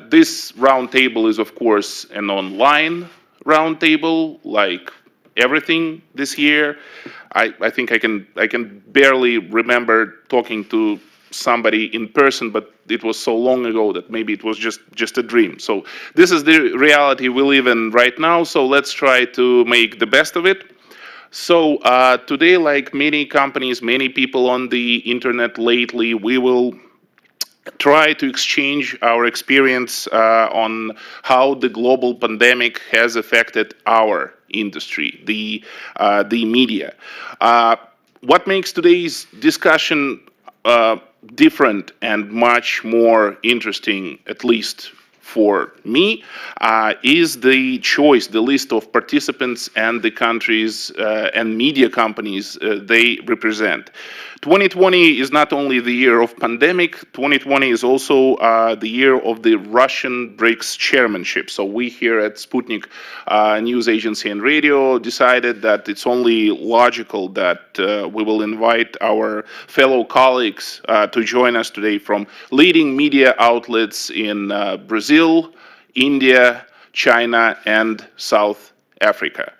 This roundtable is, of course, an online roundtable, like everything this year. I think I can barely remember talking to somebody in person, but it was so long ago that maybe it was just a dream. So this is the reality we live in right now. So let's try to make the best of it. So today, like many companies, many people on the internet lately, we will try to exchange our experience on how the global pandemic has affected our industry, the media. Uh, what makes today's discussion different and much more interesting, at least for me, is the choice, the list of participants and the countries and media companies they represent. 2020 is not only the year of pandemic, 2020 is also the year of the Russian BRICS chairmanship. So we here at Sputnik News Agency and Radio decided that it's only logical that we will invite our fellow colleagues to join us today from leading media outlets in Brazil, India, China, and South Africa.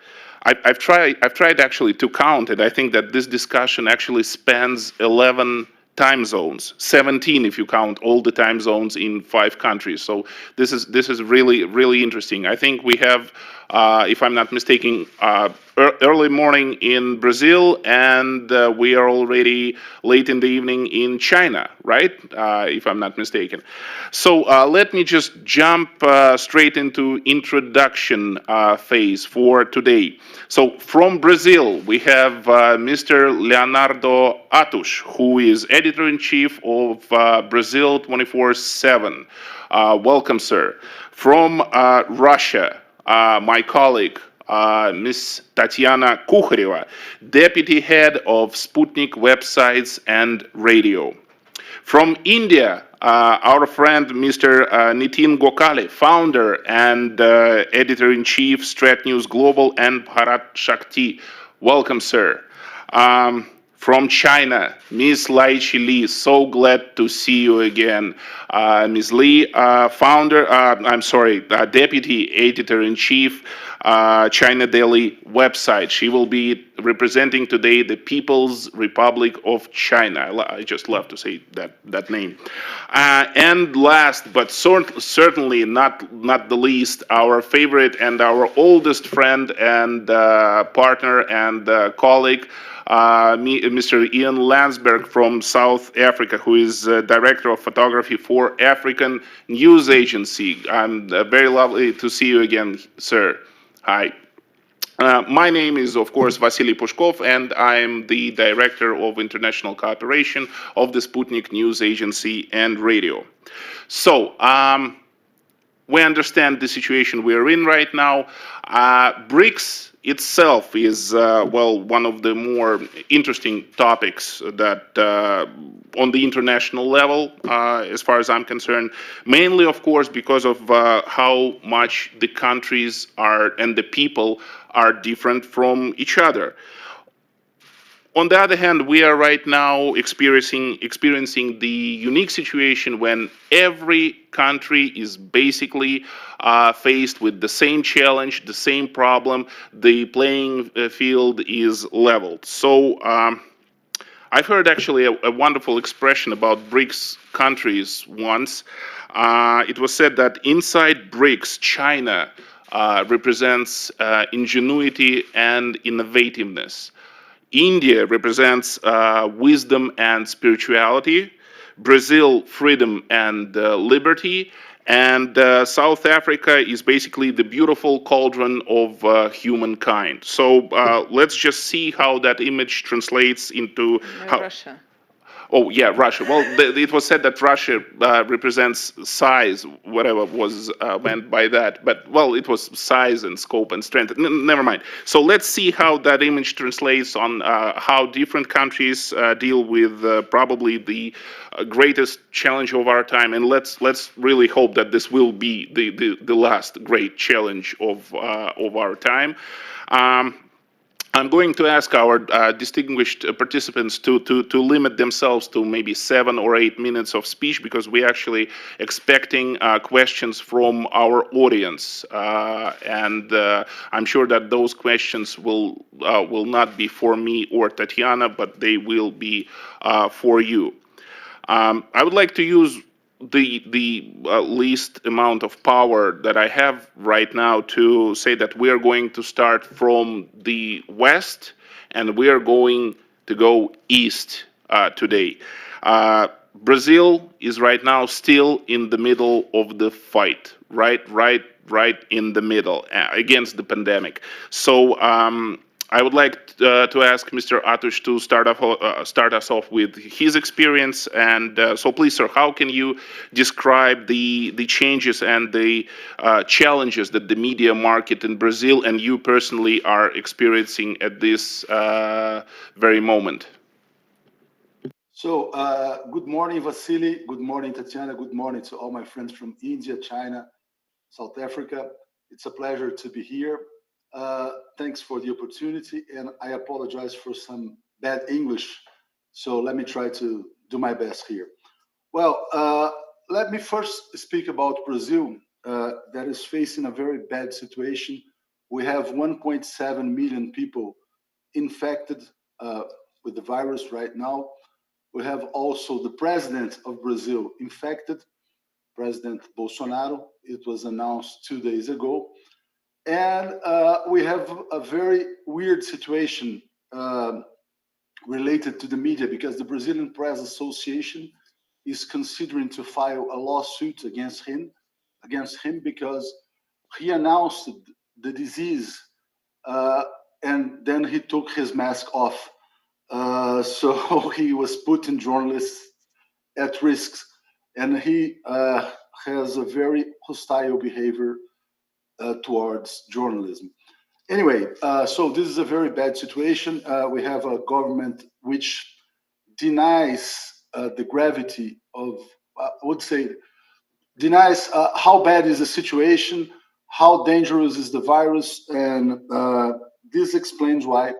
I've tried actually to count it. I think that this discussion actually spans 11 time zones, 17 if you count all the time zones in 5 countries. So this is really interesting. I think we have, if I'm not mistaken, early morning in Brazil, and we are already late in the evening in China, right? If I'm not mistaken. So let me just jump straight into introduction phase for today. So from Brazil, we have Mr. Leonardo Attuch, who is editor-in-chief of Brazil 24/7. Welcome, sir. From Russia, my colleague, Ms. Tatiana Kukhareva, deputy head of Sputnik websites and radio. From India, our friend Mr. Nitin A.Gokhale, founder and editor-in-chief, StratNews Global and Bharat Shakti. Welcome, sir. From China, Ms. Li, so glad to see you again. Ms. Li, deputy editor-in-chief, China Daily website. She will be representing today the People's Republic of China. I just love to say that name. And last, but certainly not the least, our favorite and our oldest friend and partner and colleague, Mr. Ian Landsberg from South Africa, who is Director of Photography for African News Agency. Very lovely to see you again, sir. Hi. My name is, of course, Vasiliy Pushkov, and I'm the Director of International Cooperation of the Sputnik News Agency and Radio. So, we understand the situation we're in right now. BRICS itself is, well, one of the more interesting topics that on the international level, as far as I'm concerned, mainly, of course, because of how much the countries are and the people are different from each other. On the other hand, we are right now experiencing the unique situation when every country is basically faced with the same challenge, the same problem. The playing field is leveled. So I've heard actually a wonderful expression about BRICS countries once. It was said that inside BRICS, China represents ingenuity and innovativeness. India represents wisdom and spirituality, Brazil, freedom and liberty, and South Africa is basically the beautiful cauldron of humankind. So let's just see how that image translates into Russia. Oh, yeah, Russia. Well, it was said that Russia represents size, whatever was meant by that. But, well, it was size and scope and strength. Never mind. So let's see how that image translates on how different countries deal with probably the greatest challenge of our time. And let's really hope that this will be the last great challenge of our time. I'm going to ask our distinguished participants to limit themselves to maybe 7 or 8 minutes of speech, because we're actually expecting questions from our audience, and I'm sure that those questions will not be for me or Tatiana, but they will be for you. I would like to use the least amount of power that I have right now to say that we are going to start from the west, and we are going to go east today. Brazil is right now still in the middle of the fight, right in the middle against the pandemic. So I would like to ask Mr. Attuch to start us off with his experience. And so, please, sir, how can you describe the changes and the challenges that the media market in Brazil and you personally are experiencing at this very moment? So, good morning, Vasiliy. Good morning, Tatiana. Good morning to all my friends from India, China, South Africa. It's a pleasure to be here. Thanks for the opportunity, and I apologize for some bad English. So, let me try to do my best here. Well, let me first speak about Brazil, that is facing a very bad situation. We have 1.7 million people infected with the virus right now. We have also the president of Brazil infected, President Bolsonaro. It was announced 2 days ago. And we have a very weird situation related to the media, because the Brazilian Press Association is considering to file a lawsuit against him because he announced the disease, uh, and then he took his mask off. So he was putting journalists at risk, and he has a very hostile behavior towards journalism. Anyway, so this is a very bad situation. We have a government which denies the gravity of, I would say, denies how bad is the situation, how dangerous is the virus, and this explains why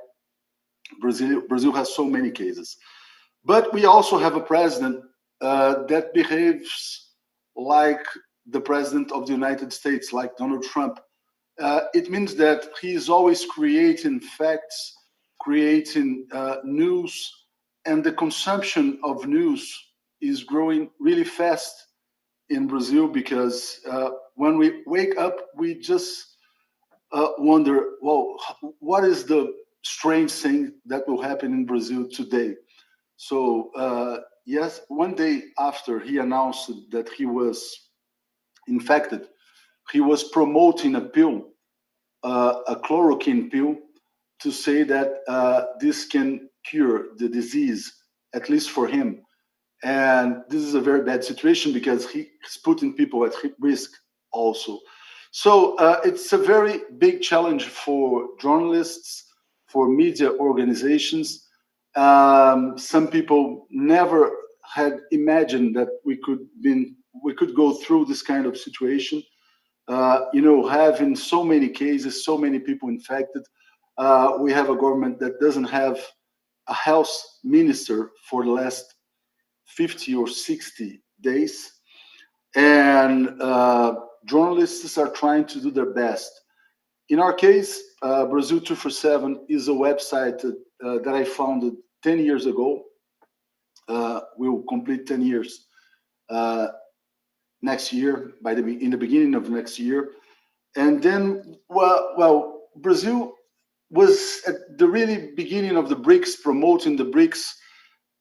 Brazil has so many cases. But we also have a president that behaves like the president of the United States, like Donald Trump. It means that he is always creating facts, creating news, and the consumption of news is growing really fast in Brazil, because when we wake up, we just wonder, well, what is the strange thing that will happen in Brazil today? So, yes, one day after he announced that he was infected, he was promoting a pill, a chloroquine pill, to say that this can cure the disease, at least for him. And this is a very bad situation because he's putting people at risk also. So it's a very big challenge for journalists, for media organizations. Some people never had imagined that we could go through this kind of situation. Having so many cases, so many people infected. We have a government that doesn't have a health minister for the last 50 or 60 days, and journalists are trying to do their best. In our case, Brazil 247 is a website that I founded 10 years ago. We'll complete 10 years next year, in the beginning of next year. And then, Brazil was at the really beginning of the BRICS, promoting the BRICS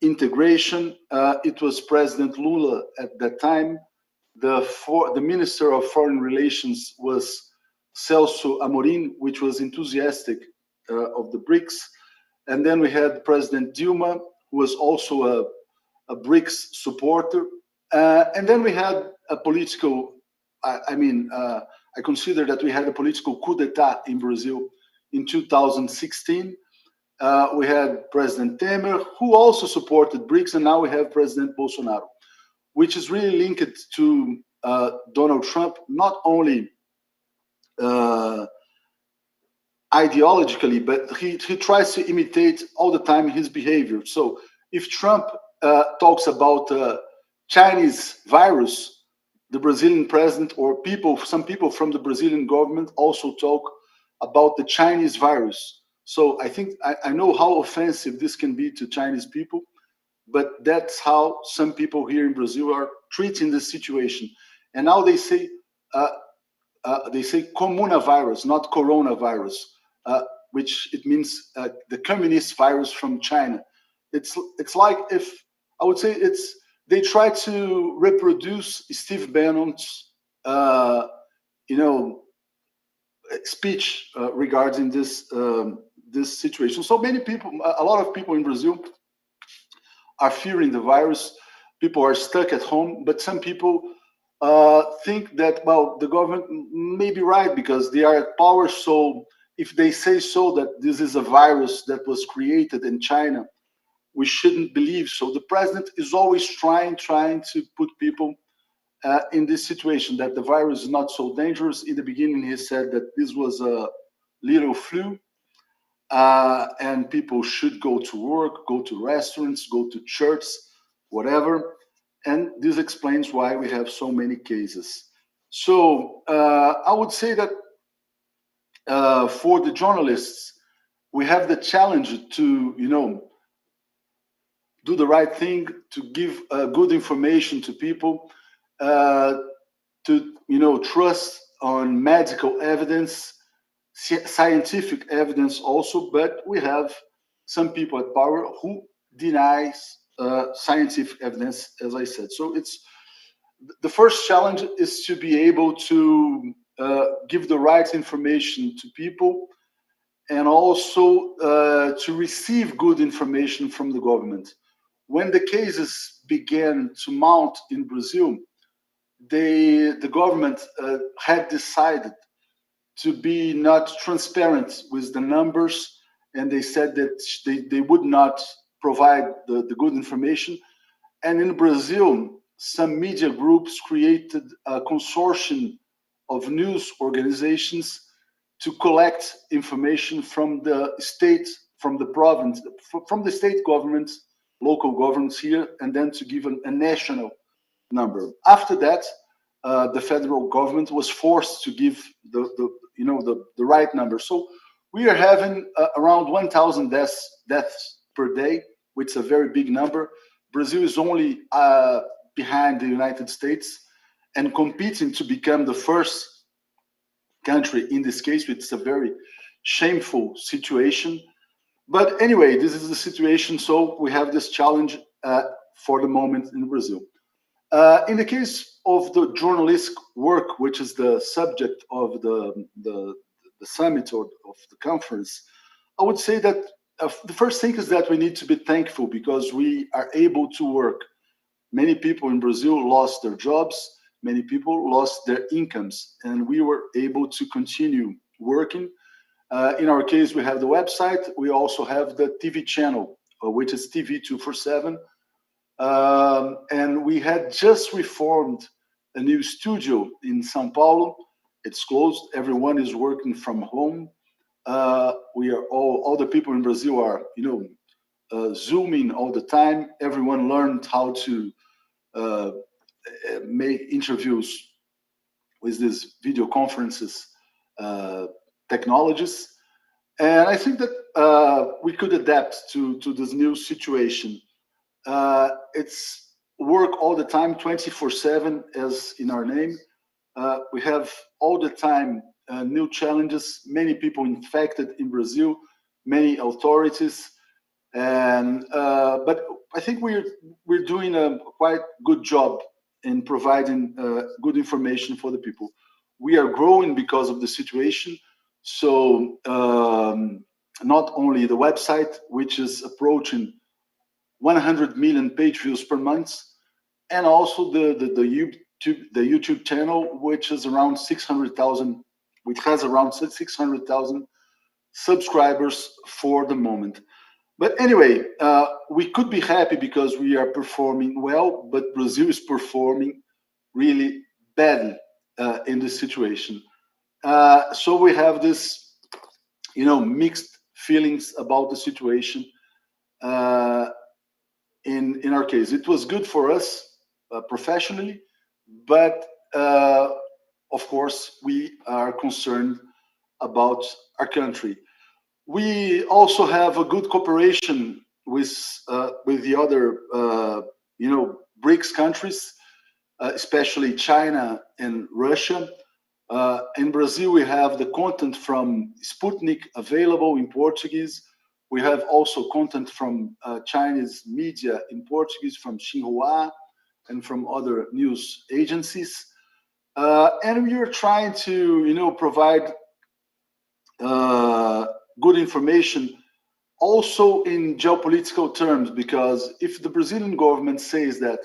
integration. It was President Lula at that time. The Minister of Foreign Relations was Celso Amorim, which was enthusiastic of the BRICS. And then we had President Dilma, who was also a BRICS supporter. And then we had a political, I consider that we had a political coup d'etat in Brazil in 2016. We had President Temer, who also supported BRICS, and now we have President Bolsonaro, which is really linked to Donald Trump, not only ideologically, but he tries to imitate all the time his behavior. So if Trump talks about Chinese virus, the Brazilian president or some people from the Brazilian government also talk about the Chinese virus. So I think I know how offensive this can be to Chinese people, but that's how some people here in Brazil are treating the situation. And now uh, they say coronavirus, not coronavirus, which it means the communist virus from China. It's like if I would say it's they try to reproduce Steve Bannon's you know speech regarding this situation. So many people, a lot of people in Brazil are fearing the virus. People are stuck at home, but some people think that, well, the government may be right because they are at power. So if they say so that this is a virus that was created in China, we shouldn't believe. So the president is always trying to put people in this situation that the virus is not so dangerous. In the beginning, he said that this was a little flu, and people should go to work, go to restaurants, go to church, whatever. And this explains why we have so many cases. So I would say that for the journalists, we have the challenge to, do the right thing, to give good information to people, uh, to, trust on medical evidence, scientific evidence also, but we have some people at power who denies scientific evidence, as I said. So it's the first challenge is to be able to give the right information to people, and also to receive good information from the government. When the cases began to mount in Brazil, the government had decided to be not transparent with the numbers, and they said that they would not provide the good information. And in Brazil, some media groups created a consortium of news organizations to collect information from the state, from the province, from the state governments, local governments here, and then to give a national number. After that, the federal government was forced to give the right number. So we are having around 1,000 deaths per day, which is a very big number. Brazil is only behind the United States and competing to become the first country in this case, which is a very shameful situation. But anyway, this is the situation. So we have this challenge for the moment in Brazil. In the case of the journalistic work, which is the subject of the summit or of the conference, I would say that the first thing is that we need to be thankful because we are able to work. Many people in Brazil lost their jobs, many people lost their incomes, and we were able to continue working. In our case, we have the website. We also have the TV channel, which is TV 247. And we had just reformed a new studio in Sao Paulo. It's closed. Everyone is working from home. We are all the people in Brazil are, Zooming all the time. Everyone learned how to uh, make interviews with these video conferences technologies. And I think that we could adapt to this new situation. It's work all the time, 24/7, as in our name. We have all the time new challenges, many people infected in Brazil, many authorities. And but I think we're doing a quite good job in providing good information for the people. We are growing because of the situation. So not only the website, which is approaching 100 million page views per month, and also the YouTube channel, which is around 600,000, which has around 600,000 subscribers for the moment. But anyway, we could be happy because we are performing well, but Brazil is performing really badly in this situation. So we have this mixed feelings about the situation. Uh, in our case, it was good for us professionally, but of course we are concerned about our country. We also have a good cooperation with the other BRICS countries, especially China and Russia. In Brazil, we have the content from Sputnik available in Portuguese. We have also content from Chinese media in Portuguese, from Xinhua and from other news agencies. And we are trying to, provide good information also in geopolitical terms, because if the Brazilian government says that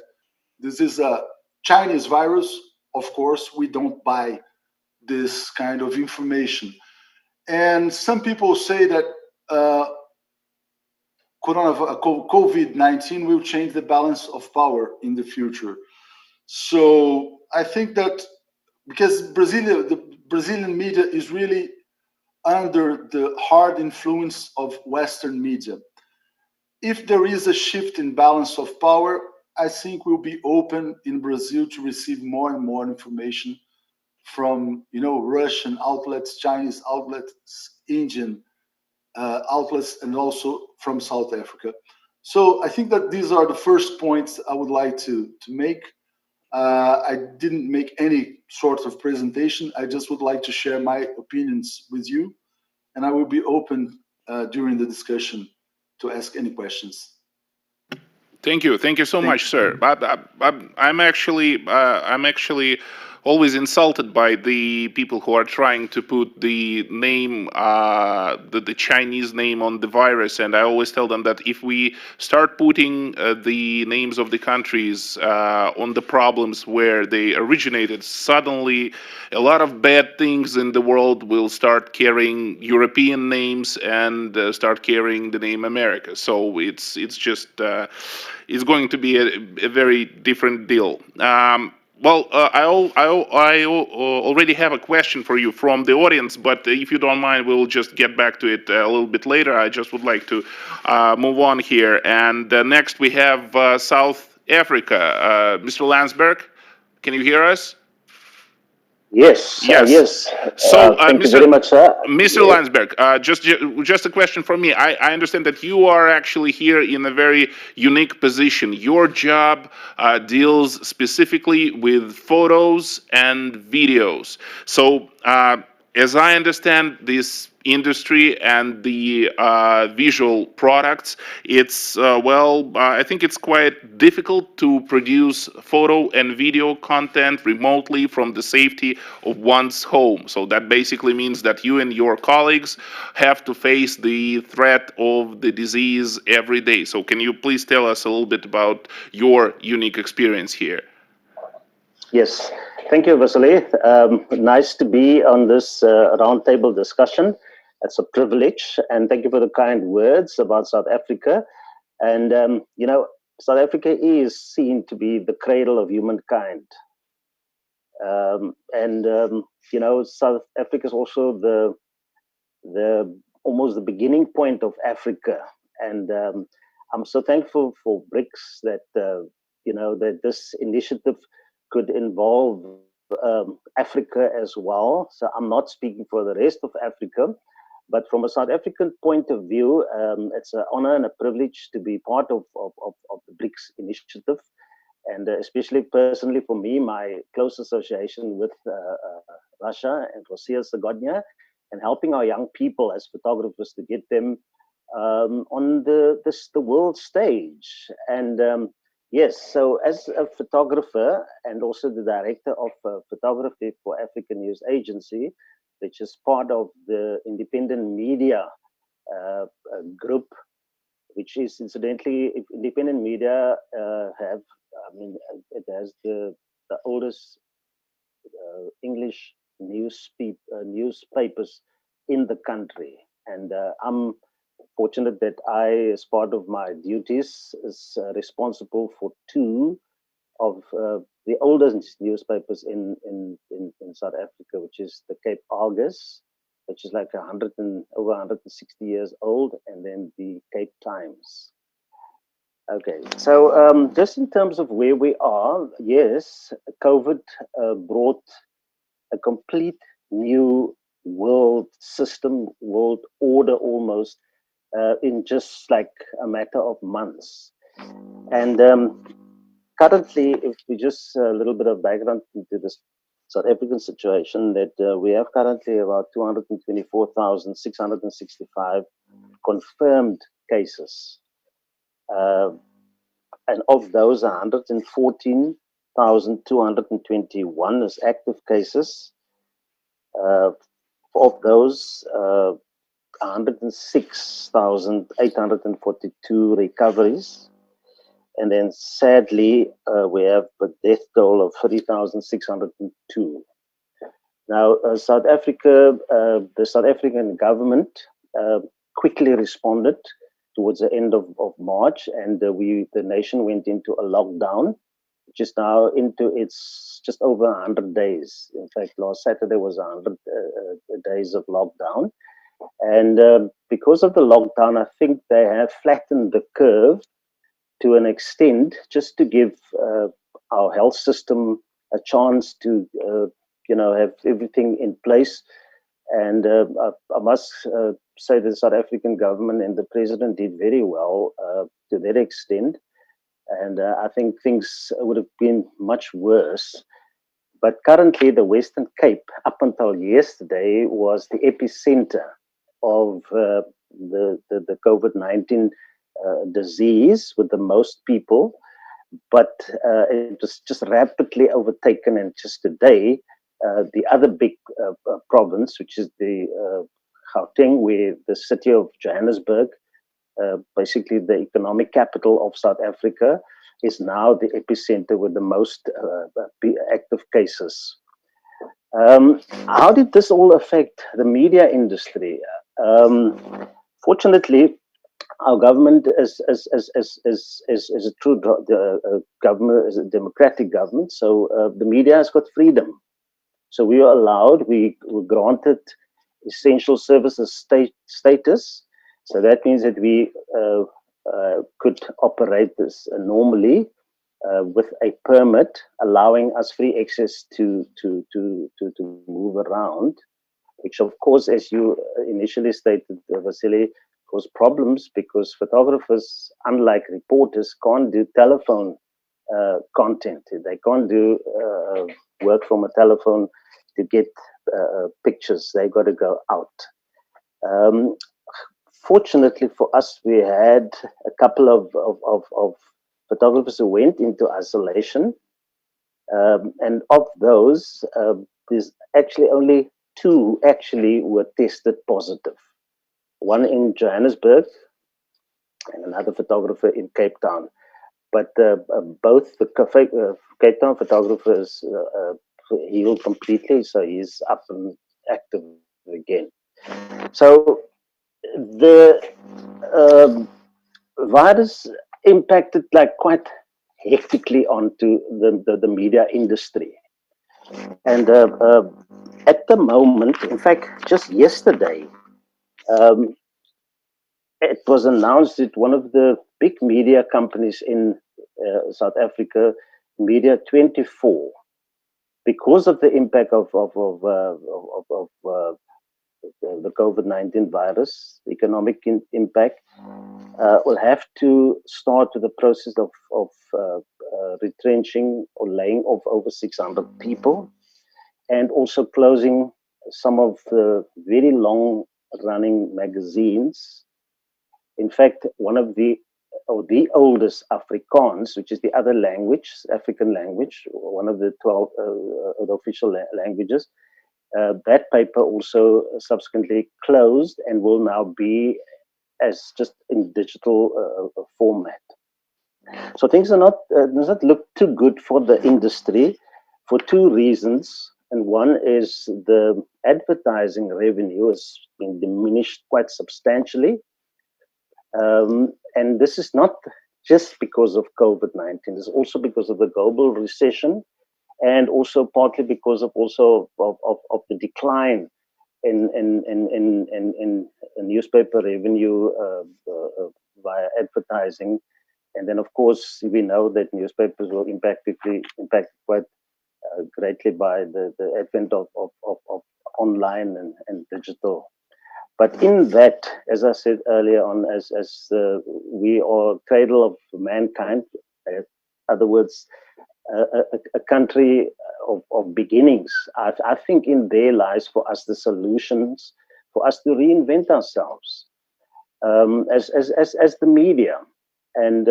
this is a Chinese virus, of course, we don't buy this kind of information. And some people say that COVID-19 will change the balance of power in the future. So I think that because the Brazilian media is really under the hard influence of Western media. If there is a shift in balance of power, I think we'll be open in Brazil to receive more and more information from Russian outlets, Chinese outlets, Indian outlets, and also from South Africa. So I think that these are the first points I would like to make. I didn't make any sort of presentation. I just would like to share my opinions with you, and I will be open during the discussion to ask any questions. Thank you so much, sir. I'm actually always insulted by the people who are trying to put the name, the Chinese name on the virus, and I always tell them that if we start putting the names of the countries on the problems where they originated, suddenly a lot of bad things in the world will start carrying European names and start carrying the name America. So it's just. Is going to be a very different deal. I already have a question for you from the audience, but if you don't mind, we'll just get back to it a little bit later. I just would like to move on here. And next we have South Africa. Mr. Landsberg, can you hear us? Yes, Yes. yes. So, Thank you Mr. very much, sir. Mr. Yes, Landsberg, just a question from me. I understand that you are actually here in a very unique position. Your job deals specifically with photos and videos. So, as I understand this industry and the visual products, it's I think it's quite difficult to produce photo and video content remotely from the safety of one's home. So that basically means that you and your colleagues have to face the threat of the disease every day. So can you please tell us a little bit about your unique experience here? yes. Thank you, Vasiliy. Nice to be on this roundtable discussion. It's a privilege, and thank you for the kind words about South Africa. And South Africa is seen to be the cradle of humankind. South Africa is also the almost the beginning point of Africa. And I'm so thankful for BRICS that that this initiative could involve Africa as well. So I'm not speaking for the rest of Africa, but from a South African point of view, it's an honor and a privilege to be part of the BRICS initiative. And especially personally for me, my close association with Russia and Rosia Zagodnia, and helping our young people as photographers to get them on the world stage. And yes, so as a photographer and also the director of photography for African News Agency, which is part of the independent media group, which is incidentally, if independent media it has the oldest English newspapers in the country. And I'm fortunate that I, as part of my duties, is responsible for two of the oldest newspapers in South Africa, which is the Cape Argus which is like over 160 years old, and then the Cape Times. Okay, so just in terms of where we are, yes, COVID brought a complete new world system, world order almost, in just like a matter of months. And currently, if we just a little bit of background into this South African situation, that we have currently about 224,665 confirmed cases. And of those, 114,221 is active cases. Of those, 106,842 recoveries. And then sadly, we have a death toll of 30,602. Now, South Africa, the South African government quickly responded towards the end of March, and the nation went into a lockdown, which is now into its just over 100 days. In fact, last Saturday was 100 days of lockdown. And because of the lockdown, I think they have flattened the curve to an extent, just to give our health system a chance to, have everything in place. And I must say the South African government and the president did very well to that extent. And I think things would have been much worse. But currently, the Western Cape, up until yesterday, was the epicenter of the COVID-19 disease with the most people. But it was just rapidly overtaken. And just today, the other big province, which is the Gauteng, where the city of Johannesburg, basically the economic capital of South Africa, is now the epicenter with the most active cases. How did this all affect the media industry? Fortunately, our government is a true government, is a democratic government. So the media has got freedom. So we are allowed, we were granted essential services status. So that means that we could operate this normally with a permit, allowing us free access to move around, which of course, as you initially stated, Vasiliy, caused problems because photographers, unlike reporters, can't do telephone content. They can't do work from a telephone to get pictures. They got to go out. Fortunately for us, we had a couple of photographers who went into isolation. And of those, there's actually only 2 actually were tested positive. One in Johannesburg and another photographer in Cape Town. But both the Cape Town photographers healed completely, so he's up and active again. So the virus impacted like quite hectically onto the media industry. And at the moment, in fact, just yesterday, it was announced that one of the big media companies in South Africa, Media 24, because of the impact of the COVID-19 virus, economic impact, will have to start with the process of retrenching or laying off over 600 people, and also closing some of the very long-running magazines. In fact, one of the oldest Afrikaans, which is the other language, African language, one of the 12 the official languages, that paper also subsequently closed and will now be as just in digital format. So things are not does not look too good for the industry for 2 reasons. And one is the advertising revenue has been diminished quite substantially. And this is not just because of COVID-19. It's also because of the global recession, and also partly because of the decline in newspaper revenue via advertising. And then, of course, we know that newspapers were impacted quite greatly by the advent of online and digital. But in that, as I said earlier on, as we are cradle of mankind, in other words, a country of beginnings. I think in there lies for us the solutions for us to reinvent ourselves as the media. And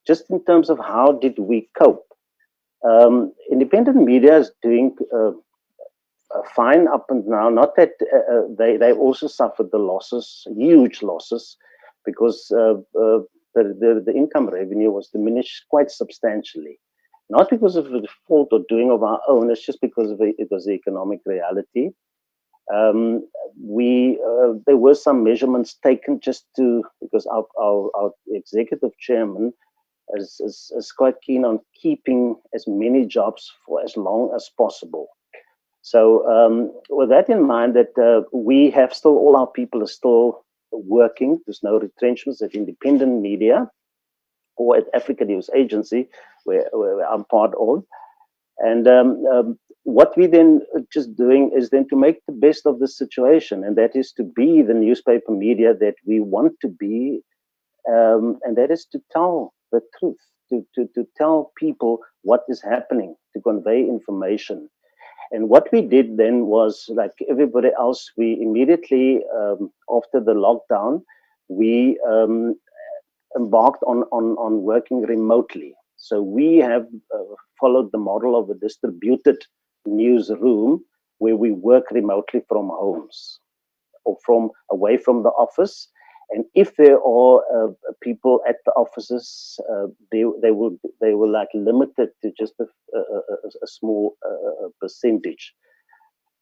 just in terms of how did we cope, independent media is doing fine up and now. Not that they also suffered the losses, huge losses, because the income revenue was diminished quite substantially. Not because of the fault or doing of our own, it's just because of it was the economic reality. There were some measurements taken just to, because our executive chairman is quite keen on keeping as many jobs for as long as possible. So with that in mind, that we have still, all our people are still working. There's no retrenchments at independent media or at Africa News Agency, where I'm part of. And what we then just doing is then to make the best of the situation, and that is to be the newspaper media that we want to be, and that is to tell the truth, to tell people what is happening, to convey information. And what we did then was, like everybody else, we immediately, after the lockdown, we embarked on working remotely. So we have followed the model of a distributed newsroom where we work remotely from homes or from away from the office. And if there are people at the offices, they were like limited to just a small percentage.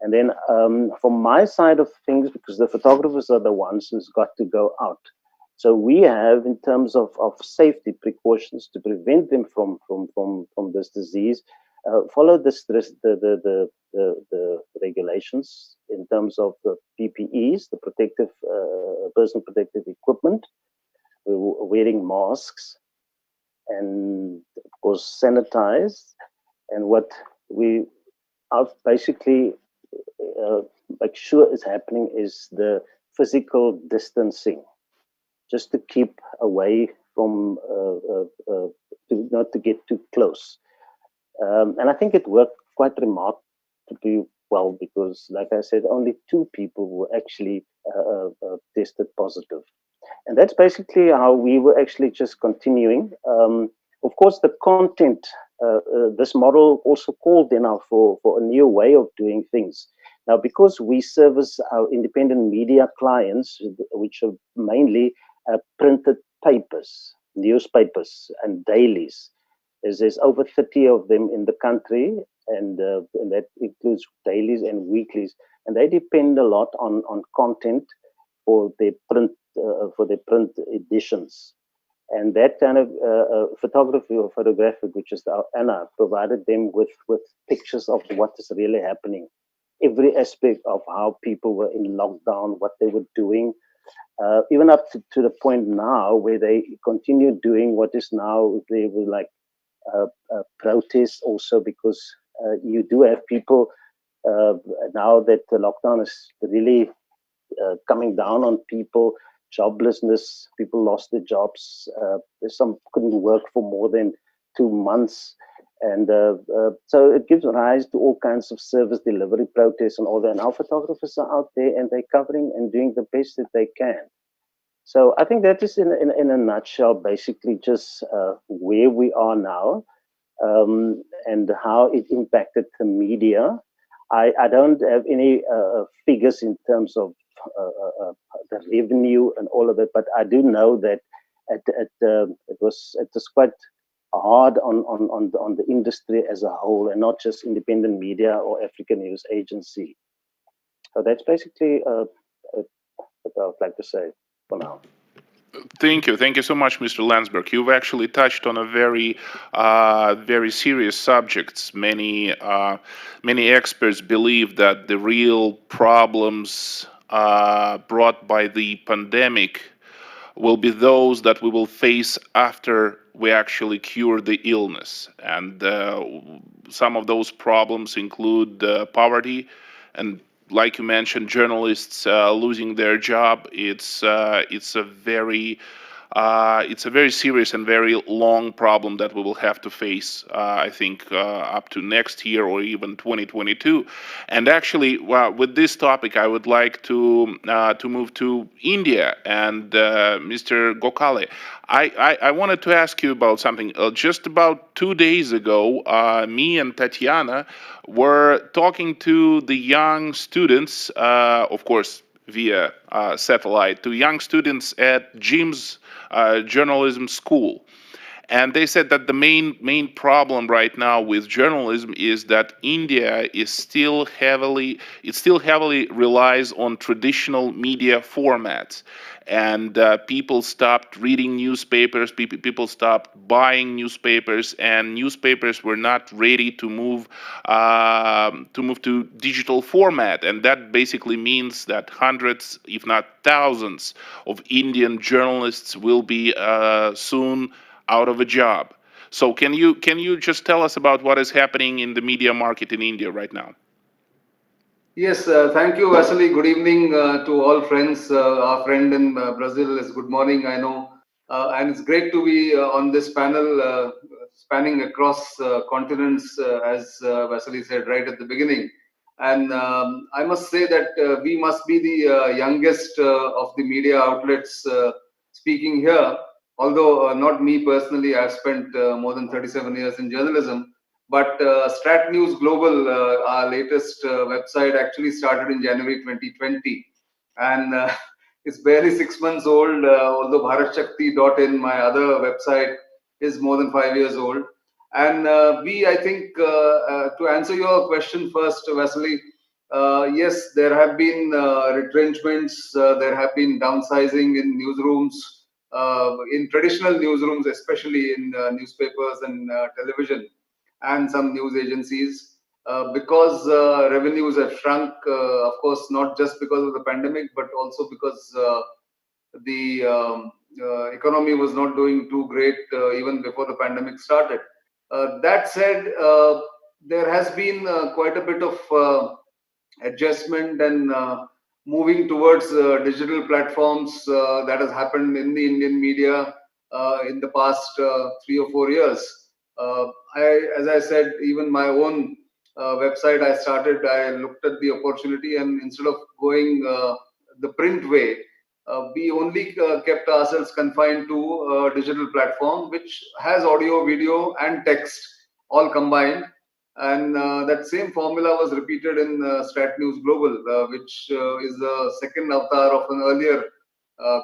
And then from my side of things, because the photographers are the ones who's got to go out. So we have, in terms of safety precautions to prevent them from this disease, follow the regulations in terms of the PPEs, the protective personal protective equipment. We were wearing masks and, of course, sanitized. And what we are basically make sure is happening is the physical distancing, just to keep away from, not to get too close. And I think it worked quite remarkably well, because, like I said, only 2 people were actually tested positive. And that's basically how we were actually just continuing. Of course, the content, this model also called now for a new way of doing things. Now, because we service our independent media clients, which are mainly printed papers, newspapers, and dailies. There's over 30 of them in the country, and that includes dailies and weeklies, and they depend a lot on content for their print editions. And that kind of photography or photographic, which is the Anna, provided them with pictures of what is really happening, every aspect of how people were in lockdown, what they were doing, even up to the point now where they continue doing what is now, they were like protests also, because you do have people now that the lockdown is really coming down on people, joblessness, people lost their jobs, some couldn't work for more than 2 months. And so it gives rise to all kinds of service delivery protests and all that. And our photographers are out there and they're covering and doing the best that they can. So I think that is in a nutshell, basically just where we are now, and how it impacted the media. I don't have any figures in terms of the revenue and all of it, but I do know that it was quite hard on the industry as a whole, and not just independent media or African News Agency. So that's basically what I would like to say for now. Thank you. Thank you so much, Mr. Landsberg. You've actually touched on a very serious subjects. Many experts believe that the real problems brought by the pandemic will be those that we will face after we actually cure the illness. And some of those problems include poverty, and like you mentioned, journalists losing their job. It's a very serious and very long problem that we will have to face, I think, up to next year or even 2022. And actually, with this topic, I would like to move to India and Mr. Gokhale. I wanted to ask you about something. Just about 2 days ago, me and Tatiana were talking to the young students, of course, via satellite, to young students at Jim's journalism school. And they said that the main problem right now with journalism is that India is still heavily relies on traditional media formats, and people stopped reading newspapers. People stopped buying newspapers, and newspapers were not ready to move to digital format. And that basically means that hundreds, if not thousands, of Indian journalists will be soon out of a job. So can you just tell us about what is happening in the media market in India right now? Yes, thank you, Vasiliy. Good evening to all friends. Our friend in Brazil is good morning, I know. And it's great to be on this panel spanning across continents, as Vasiliy said right at the beginning. And I must say that we must be the youngest of the media outlets speaking here. Although not me personally, I've spent more than 37 years in journalism. But StratNews Global, our latest website, actually started in January 2020. And it's barely 6 months old, although BharatShakti.in, my other website, is more than 5 years old. And I think, to answer your question first, Vasily, yes, there have been retrenchments, there have been downsizing in newsrooms, in traditional newsrooms, especially in newspapers and television and some news agencies, because revenues have shrunk, of course, not just because of the pandemic, but also because the economy was not doing too great even before the pandemic started. That said, there has been quite a bit of adjustment and moving towards digital platforms that has happened in the Indian media in the past 3 or 4 years. As I said, even my own website I started, I looked at the opportunity, and instead of going the print way, we only kept ourselves confined to a digital platform which has audio, video, and text all combined. And that same formula was repeated in StratNews Global, which is the second avatar of an earlier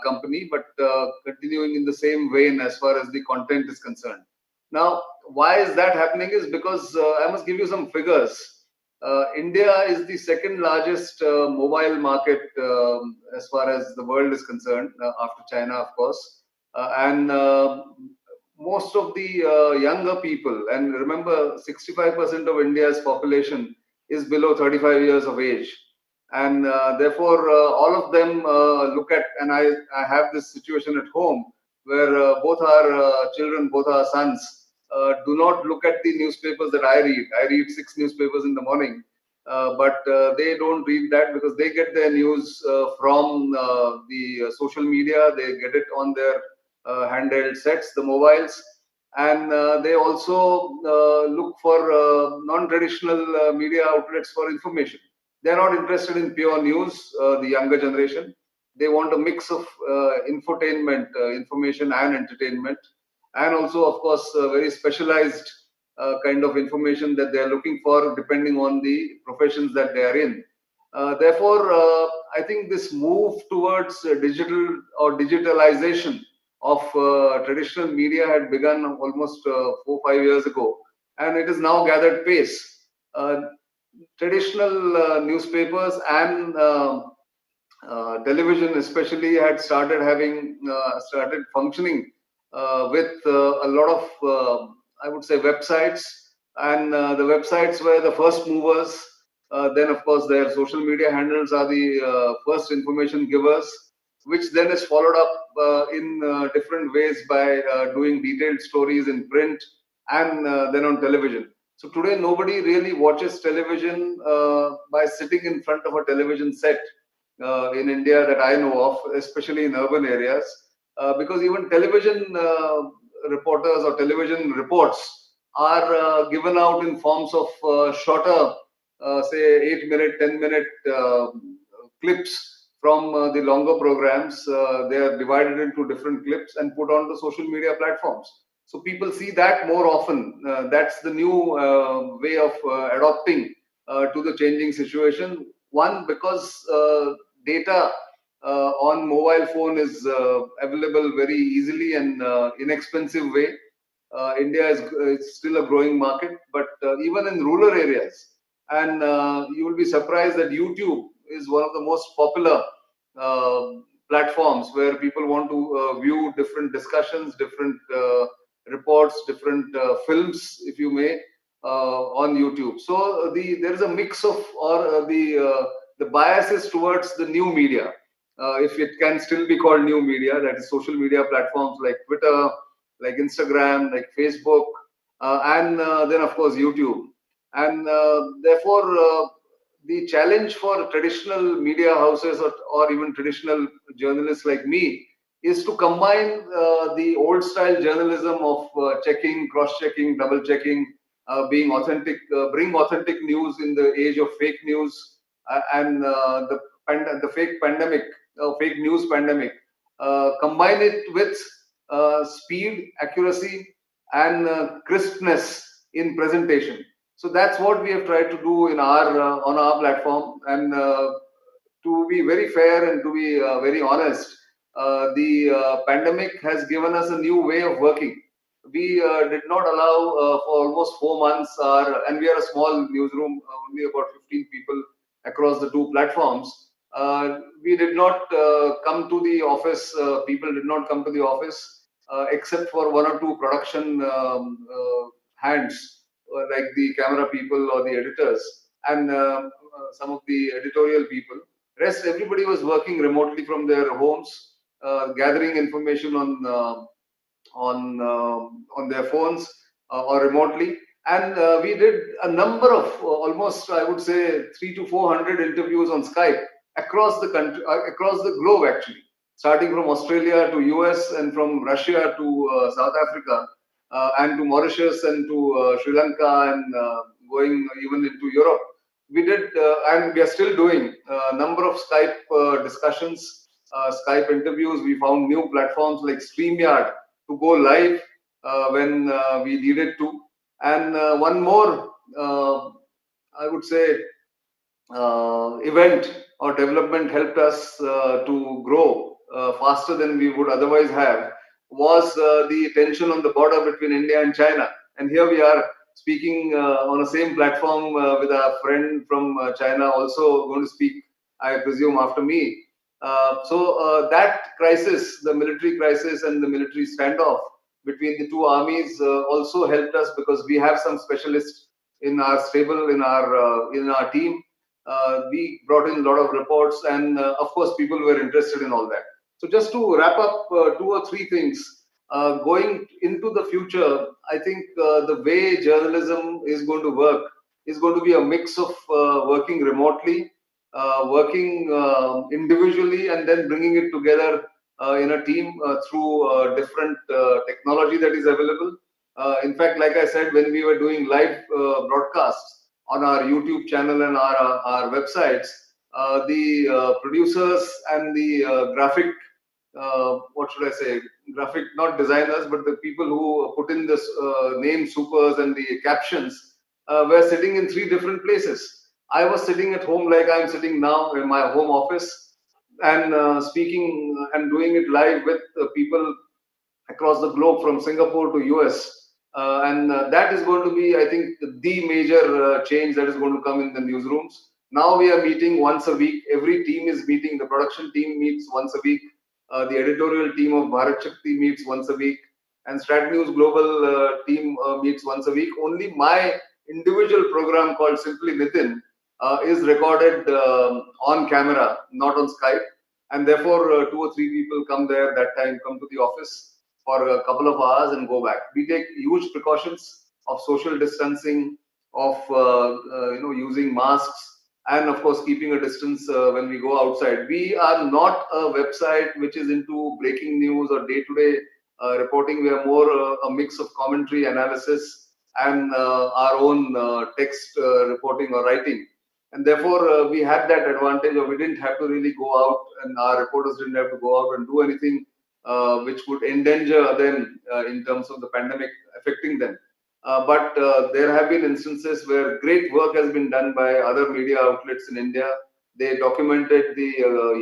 company, but continuing in the same vein as far as the content is concerned. Now, why is that happening is because I must give you some figures. India is the second largest mobile market as far as the world is concerned, after China, of course. And most of the younger people, and remember, 65% of India's population is below 35 years of age. And therefore, all of them look at, and I have this situation at home where both our children, both our sons, do not look at the newspapers that I read. I read 6 newspapers in the morning, but they don't read that because they get their news from the social media. They get it on their handheld sets, the mobiles, and they also look for non-traditional media outlets for information. They're not interested in pure news, the younger generation. They want a mix of infotainment, information and entertainment, and also, of course, very specialized kind of information that they're looking for depending on the professions that they are in. Therefore, I think this move towards digital or digitalization of traditional media had begun almost 4 or 5 years ago, and it has now gathered pace. Traditional newspapers and television especially had started having started functioning with a lot of I would say websites, and the websites were the first movers. Then of course their social media handles are the first information givers, which then is followed up in different ways by doing detailed stories in print and then on television. So today nobody really watches television by sitting in front of a television set in India that I know of, especially in urban areas, because even television reporters or television reports are given out in forms of shorter, say 8-minute, 10-minute clips from the longer programs. They are divided into different clips and put on the social media platforms. So people see that more often. That's the new way of adopting to the changing situation. One, because data on mobile phone is available very easily and inexpensive way. India is still a growing market, but even in rural areas, and you will be surprised that YouTube is one of the most popular platforms where people want to view different discussions, different reports, different films, if you may, on YouTube. So there is a mix of, or the biases towards the new media, if it can still be called new media, that is social media platforms like Twitter, like Instagram, like Facebook, and then of course YouTube. And therefore, the challenge for traditional media houses, or even traditional journalists like me, is to combine the old style journalism of checking, cross-checking, double-checking, being authentic, bring authentic news in the age of fake news, and the fake news pandemic. Combine it with speed, accuracy, and crispness in presentation. So that's what we have tried to do in our on our platform. And to be very fair and to be very honest, the pandemic has given us a new way of working. We did not allow for almost 4 months, and we are a small newsroom, only about 15 people across the two platforms. We did not come to the office, people did not come to the office except for one or two production hands, like the camera people or the editors, and some of the editorial people. Rest, everybody was working remotely from their homes, gathering information on their phones or remotely. And we did a number of almost, I would say, 300 to 400 interviews on Skype across the country, across the globe actually, starting from Australia to US and from Russia to South Africa, and to Mauritius and to Sri Lanka, and going even into Europe. We did, and we are still doing a number of Skype discussions, Skype interviews. We found new platforms like StreamYard to go live when we needed to. And one more, I would say, event or development helped us to grow faster than we would otherwise have, was the tension on the border between India and China. And here we are speaking on the same platform with our friend from China, also going to speak, I presume, after me. So that crisis, the military crisis and the military standoff between the two armies, also helped us, because we have some specialists in our stable, in our team. We brought in a lot of reports, and of course people were interested in all that. So just to wrap up, 2 or 3 things. Going into the future, I think the way journalism is going to work is going to be a mix of working remotely, working individually, and then bringing it together in a team through different technology that is available. In fact, like I said, when we were doing live broadcasts on our YouTube channel and our websites, the producers and the graphic, what should I say, graphic, not designers, but the people who put in this name supers and the captions were sitting in 3 different places. I was sitting at home like I'm sitting now in my home office, and speaking and doing it live with people across the globe from Singapore to US. And that is going to be, I think, the major change that is going to come in the newsrooms. Now we are meeting once a week. Every team is meeting. The production team meets once a week. The editorial team of Bharat Shakti meets once a week, and StratNews Global team meets once a week. Only my individual program called simply Nitin is recorded on camera, not on Skype, and therefore 2 or 3 people come there that time, come to the office for a couple of hours and go back. We take huge precautions of social distancing, of using masks, and of course keeping a distance when we go outside. We are not a website which is into breaking news or day-to-day reporting. We are more a mix of commentary, analysis, and our own text reporting or writing. And therefore, we had that advantage of we didn't have to really go out, and our reporters didn't have to go out and do anything which would endanger them in terms of the pandemic affecting them. But there have been instances where great work has been done by other media outlets in India. They documented the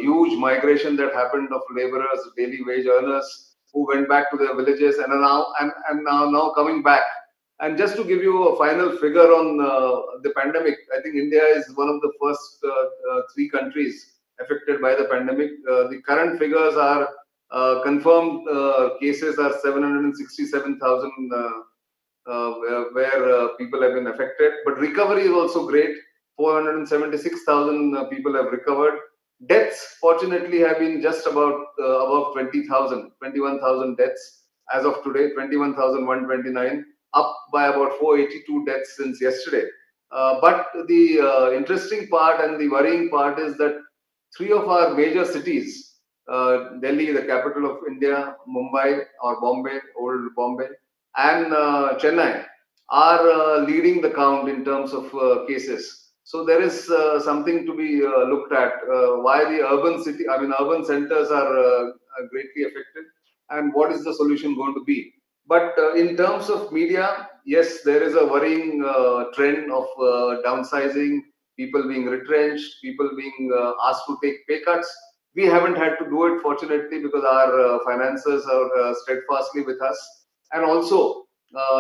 huge migration that happened of laborers, daily wage earners who went back to their villages and are now coming back. And just to give you a final figure on the pandemic, I think India is one of the first 3 countries affected by the pandemic. The current figures are confirmed cases are 767,000 where people have been affected, but recovery is also great. 476,000 people have recovered. Deaths, fortunately, have been just about above 20,000, 21,000 deaths as of today, 21,129, up by about 482 deaths since yesterday. But the interesting part and the worrying part is that 3 of our major cities, Delhi, the capital of India, Mumbai or Bombay, old Bombay, and Chennai, are leading the count in terms of cases. So there is something to be looked at. Why the urban centers are greatly affected, and what is the solution going to be? But in terms of media, yes, there is a worrying trend of downsizing, people being retrenched, people being asked to take pay cuts. We haven't had to do it, fortunately, because our financiers are steadfastly with us. And also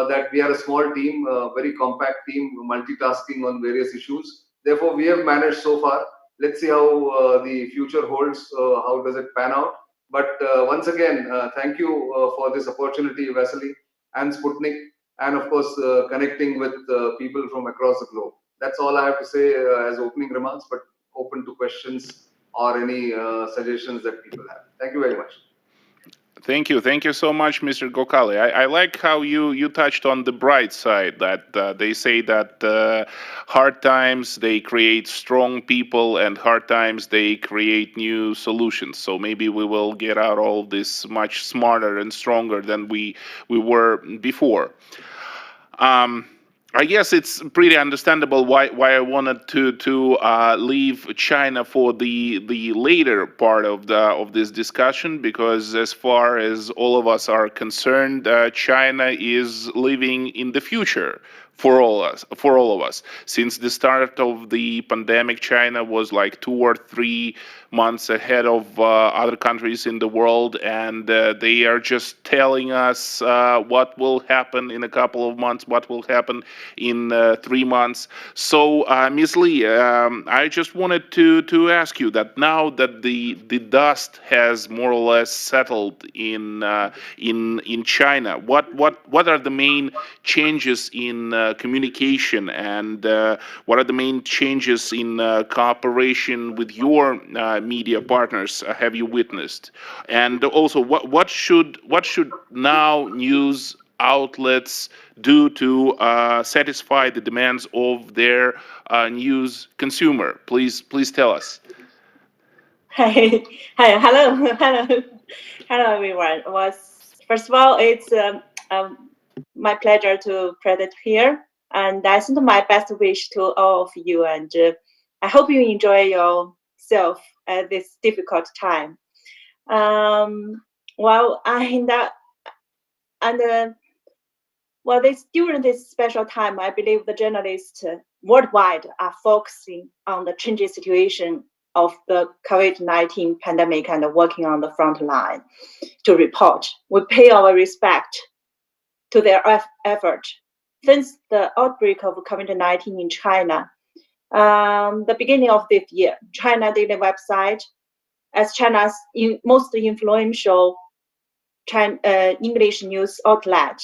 that we are a small team, very compact team, multitasking on various issues. Therefore, we have managed so far. Let's see how the future holds, how does it pan out. But once again, thank you for this opportunity, Vasiliy and Sputnik, and of course, connecting with people from across the globe. That's all I have to say as opening remarks, but open to questions or any suggestions that people have. Thank you very much. Thank you so much, Mr. Gokhale. I like how you touched on the bright side, that they say that hard times they create strong people, and hard times they create new solutions. So maybe we will get out all this much smarter and stronger than we were before. I guess it's pretty understandable why I wanted to leave China for the later part of this discussion, because as far as all of us are concerned, China is living in the future for all of us. Since the start of the pandemic, China was like 2 or 3 months ahead of other countries in the world, and they are just telling us what will happen in a couple of months, what will happen in 3 months. So, Ms. Lee, I just wanted to ask you that now that the dust has more or less settled in China, what are the main changes in communication, and what are the main changes in cooperation with your media partners have you witnessed? And also, what should now news outlets do to satisfy the demands of their news consumer? Please tell us. Hi, hello, hello, everyone. First of all, it's my pleasure to present here, and I send my best wish to all of you, and I hope you enjoy yourself at this difficult time. During this special time, I believe the journalists worldwide are focusing on the changing situation of the COVID-19 pandemic and working on the front line to report. We pay our respect to their effort. Since the outbreak of COVID-19 in China, The beginning of this year, China Daily website, as China's most influential English news outlet,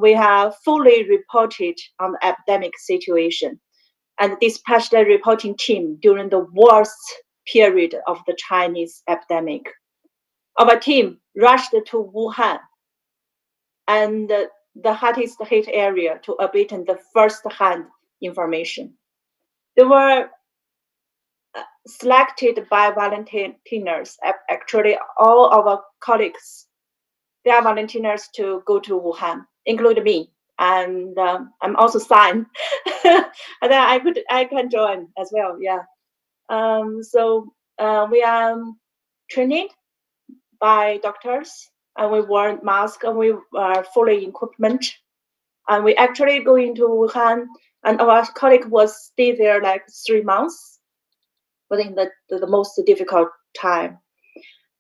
we have fully reported on the epidemic situation and dispatched a reporting team during the worst period of the Chinese epidemic. Our team rushed to Wuhan and the hardest hit area to obtain the first-hand information. They were selected by volunteers. Actually, all our colleagues, they are volunteers to go to Wuhan, including me, and I'm also signed, and then I can join as well. Yeah. So we are trained by doctors, and we wear masks, and we are fully equipment, and we actually go into Wuhan, and our colleague was stay there like 3 months, within the most difficult time.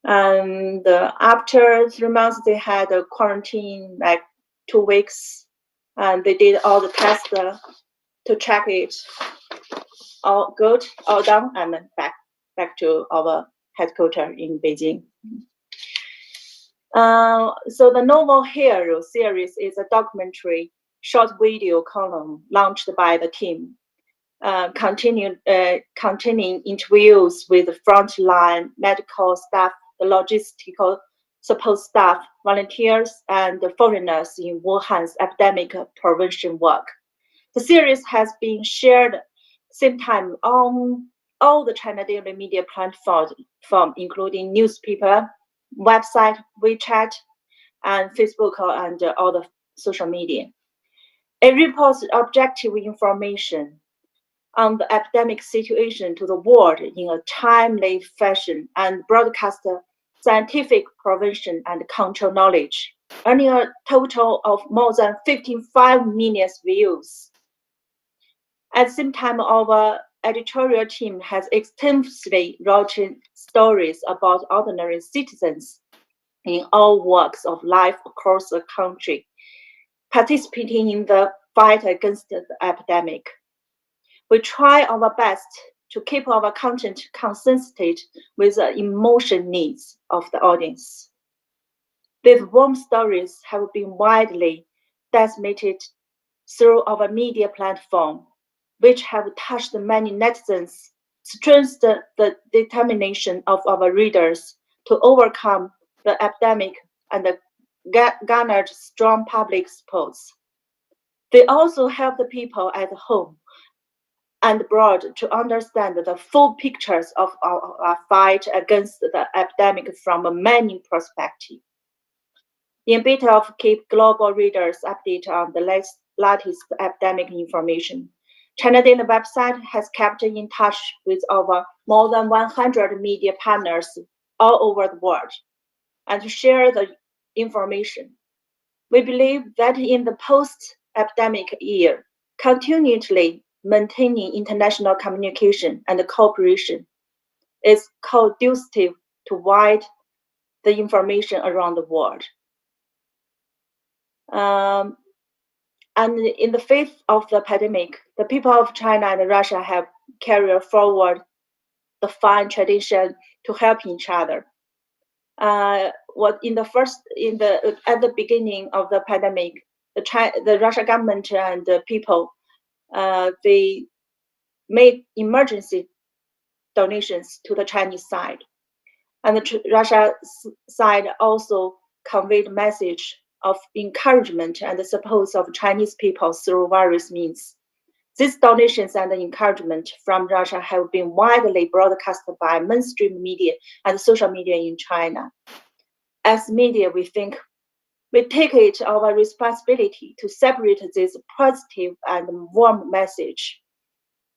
And after 3 months, they had a quarantine like 2 weeks, and they did all the tests to check it all good, all done, and then back to our headquarters in Beijing. So the Novel Hero series is a documentary short video column launched by the team, containing interviews with the frontline medical staff, the logistical support staff, volunteers, and the foreigners in Wuhan's epidemic prevention work. The series has been shared same time on all the China Daily media platforms, including newspaper, website, WeChat, and Facebook, and all the social media. It reports objective information on the epidemic situation to the world in a timely fashion and broadcast scientific prevention and control knowledge, earning a total of more than 55 million views. At the same time, our editorial team has extensively written stories about ordinary citizens in all walks of life across the country, participating in the fight against the epidemic. We try our best to keep our content consistent with the emotion needs of the audience. These warm stories have been widely disseminated through our media platform, which have touched many netizens, strengthened the determination of our readers to overcome the epidemic, and garnered strong public support. They also help the people at home and abroad to understand the full pictures of our fight against the epidemic from many perspectives. In bid of keep global readers updated on the latest epidemic information, China Daily website has kept in touch with over more than 100 media partners all over the world and to share the information. We believe that in the post-epidemic year, continually maintaining international communication and cooperation is conducive to wide the information around the world. And in the face of the pandemic, the people of China and Russia have carried forward the fine tradition to help each other. At the beginning of the pandemic, the Russian government and the people, they made emergency donations to the Chinese side, and the Russia side also conveyed a message of encouragement and the support of Chinese people through various means. These donations and encouragement from Russia have been widely broadcast by mainstream media and social media in China. As media, we think we take it our responsibility to separate this positive and warm message.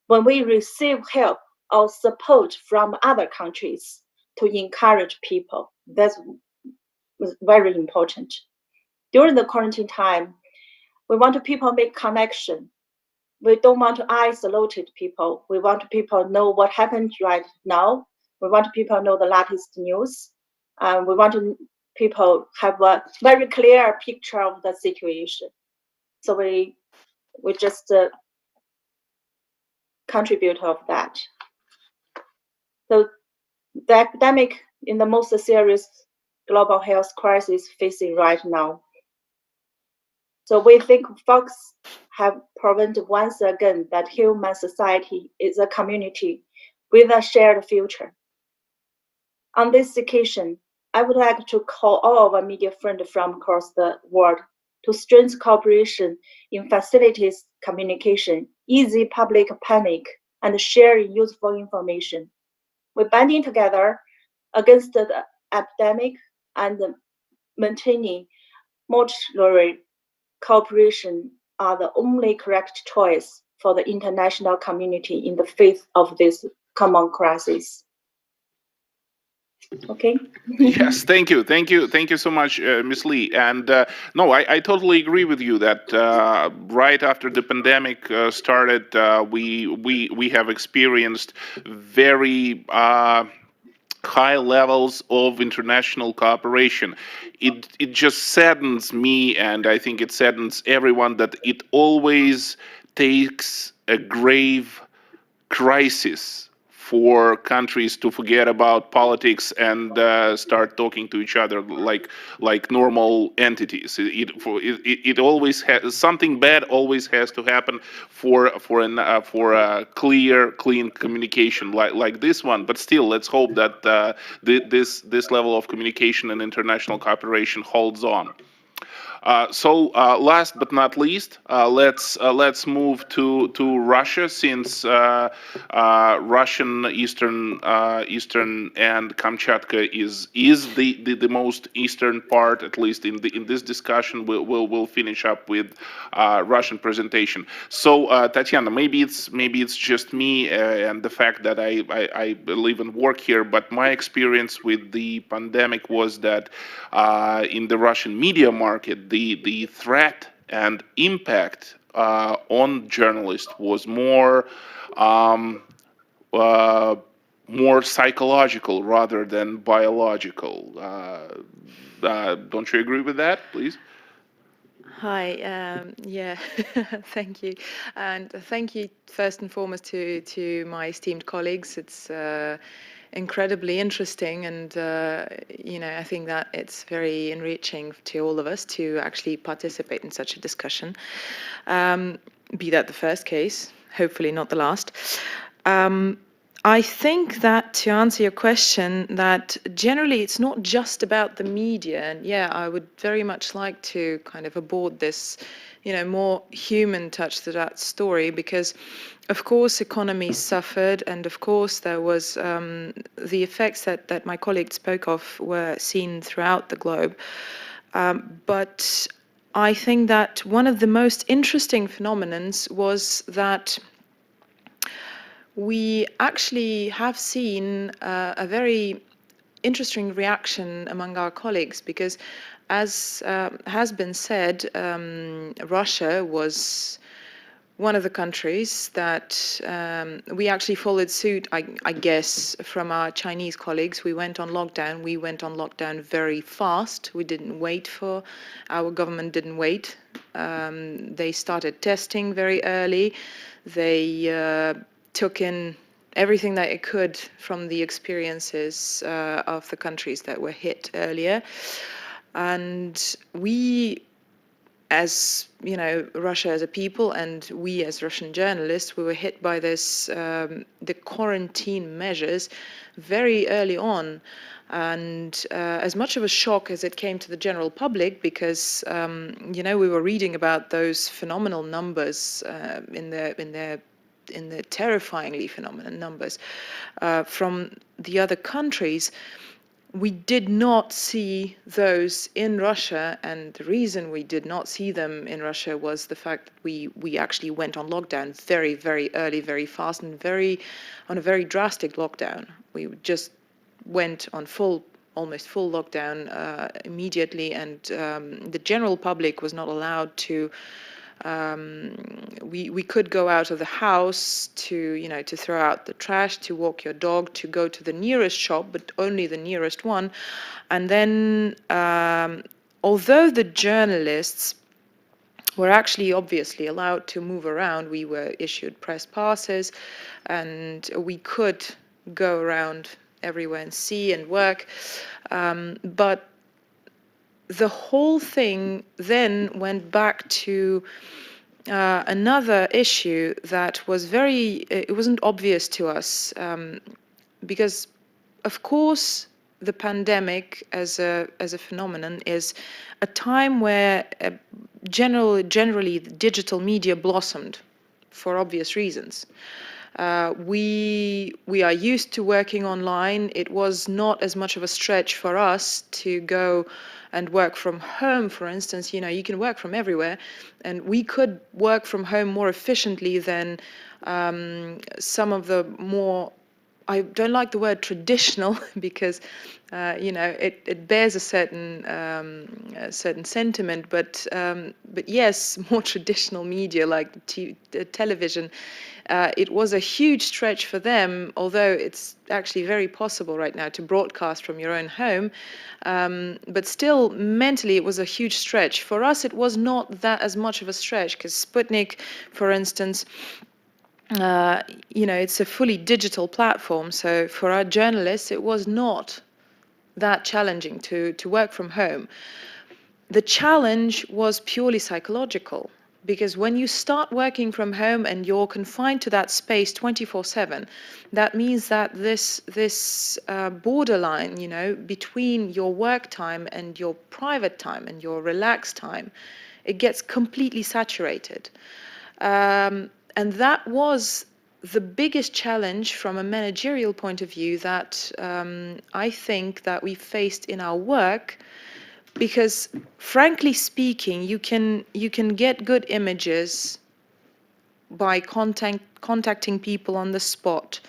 When we receive help or support from other countries to encourage people, that's very important. During the quarantine time, we want people make connection. We don't want to isolate people. We want people know what happened right now. We want people know the latest news. We want people have a very clear picture of the situation. So we just contributor of that. So the epidemic in the most serious global health crisis facing right now. So we think folks have proven once again that human society is a community with a shared future. On this occasion, I would like to call all our media friends from across the world to strengthen cooperation in facilities communication, easy public panic, and sharing useful information. We're banding together against the epidemic and maintaining multilateral cooperation are the only correct choice for the international community in the face of this common crisis. Okay. Yes, thank you so much, Ms. Lee. And no, I totally agree with you that right after the pandemic started, we have experienced very high levels of international cooperation. It just saddens me, and I think it saddens everyone, that it always takes a grave crisis for countries to forget about politics and start talking to each other like normal entities. It always has something bad. Always has to happen for a clean communication like this one. But still, let's hope that this level of communication and international cooperation holds on. So last but not least, let's move to Russia, since Russian Eastern and Kamchatka is the most eastern part, at least in this discussion. We'll finish up with Russian presentation. So Tatiana, maybe it's just me and the fact that I live and work here, but my experience with the pandemic was that in the Russian media market, the threat and impact on journalists was more psychological rather than biological. Don't you agree with that, please? Hi, yeah, thank you. And thank you first and foremost to my esteemed colleagues. It's incredibly interesting, and I think that it's very enriching to all of us to actually participate in such a discussion. Be that the first case, hopefully not the last. I think that, to answer your question, that generally it's not just about the media, and yeah, I would very much like to kind of aboard this, more human touch to that story, because of course economies suffered, and of course there was the effects that my colleague spoke of were seen throughout the globe. But I think that one of the most interesting phenomena was that we actually have seen a very interesting reaction among our colleagues, because as has been said, Russia was one of the countries that we actually followed suit, I guess, from our Chinese colleagues. We went on lockdown. We went on lockdown very fast. We didn't wait for, our government didn't wait. They started testing very early. They took in everything that it could from the experiences of the countries that were hit earlier. And we, as Russia as a people, and we as Russian journalists, we were hit by this, the quarantine measures very early on. And as much of a shock as it came to the general public, because we were reading about those phenomenal numbers in the terrifyingly phenomenal numbers from the other countries, we did not see those in Russia. And the reason we did not see them in Russia was the fact that we actually went on lockdown very, very early, very fast, and on a very drastic lockdown. We just went on almost full lockdown immediately, and the general public was not allowed to. We could go out of the house to throw out the trash, to walk your dog, to go to the nearest shop, but only the nearest one. And then, although the journalists were actually obviously allowed to move around. We were issued press passes, and we could go around everywhere and see and work. But the whole thing then went back to another issue that was it wasn't obvious to us, because of course the pandemic as a phenomenon is a time where generally the digital media blossomed for obvious reasons. We are used to working online. It was not as much of a stretch for us to go and work from home, for instance. You know, you can work from everywhere, and we could work from home more efficiently than some of the more, I don't like the word traditional because, you know, it bears a certain sentiment, but yes, more traditional media like television, it was a huge stretch for them, although it's actually very possible right now to broadcast from your own home. But still, mentally, it was a huge stretch. For us, it was not that as much of a stretch, because Sputnik, for instance, you know, it's a fully digital platform. So for our journalists, it was not that challenging to work from home. The challenge was purely psychological, because when you start working from home and you're confined to that space 24/7, that means that this borderline, you know, between your work time and your private time and your relaxed time, it gets completely saturated. And that was the biggest challenge from a managerial point of view that I think that we faced in our work, because frankly speaking, you can get good images by contacting people on the spot.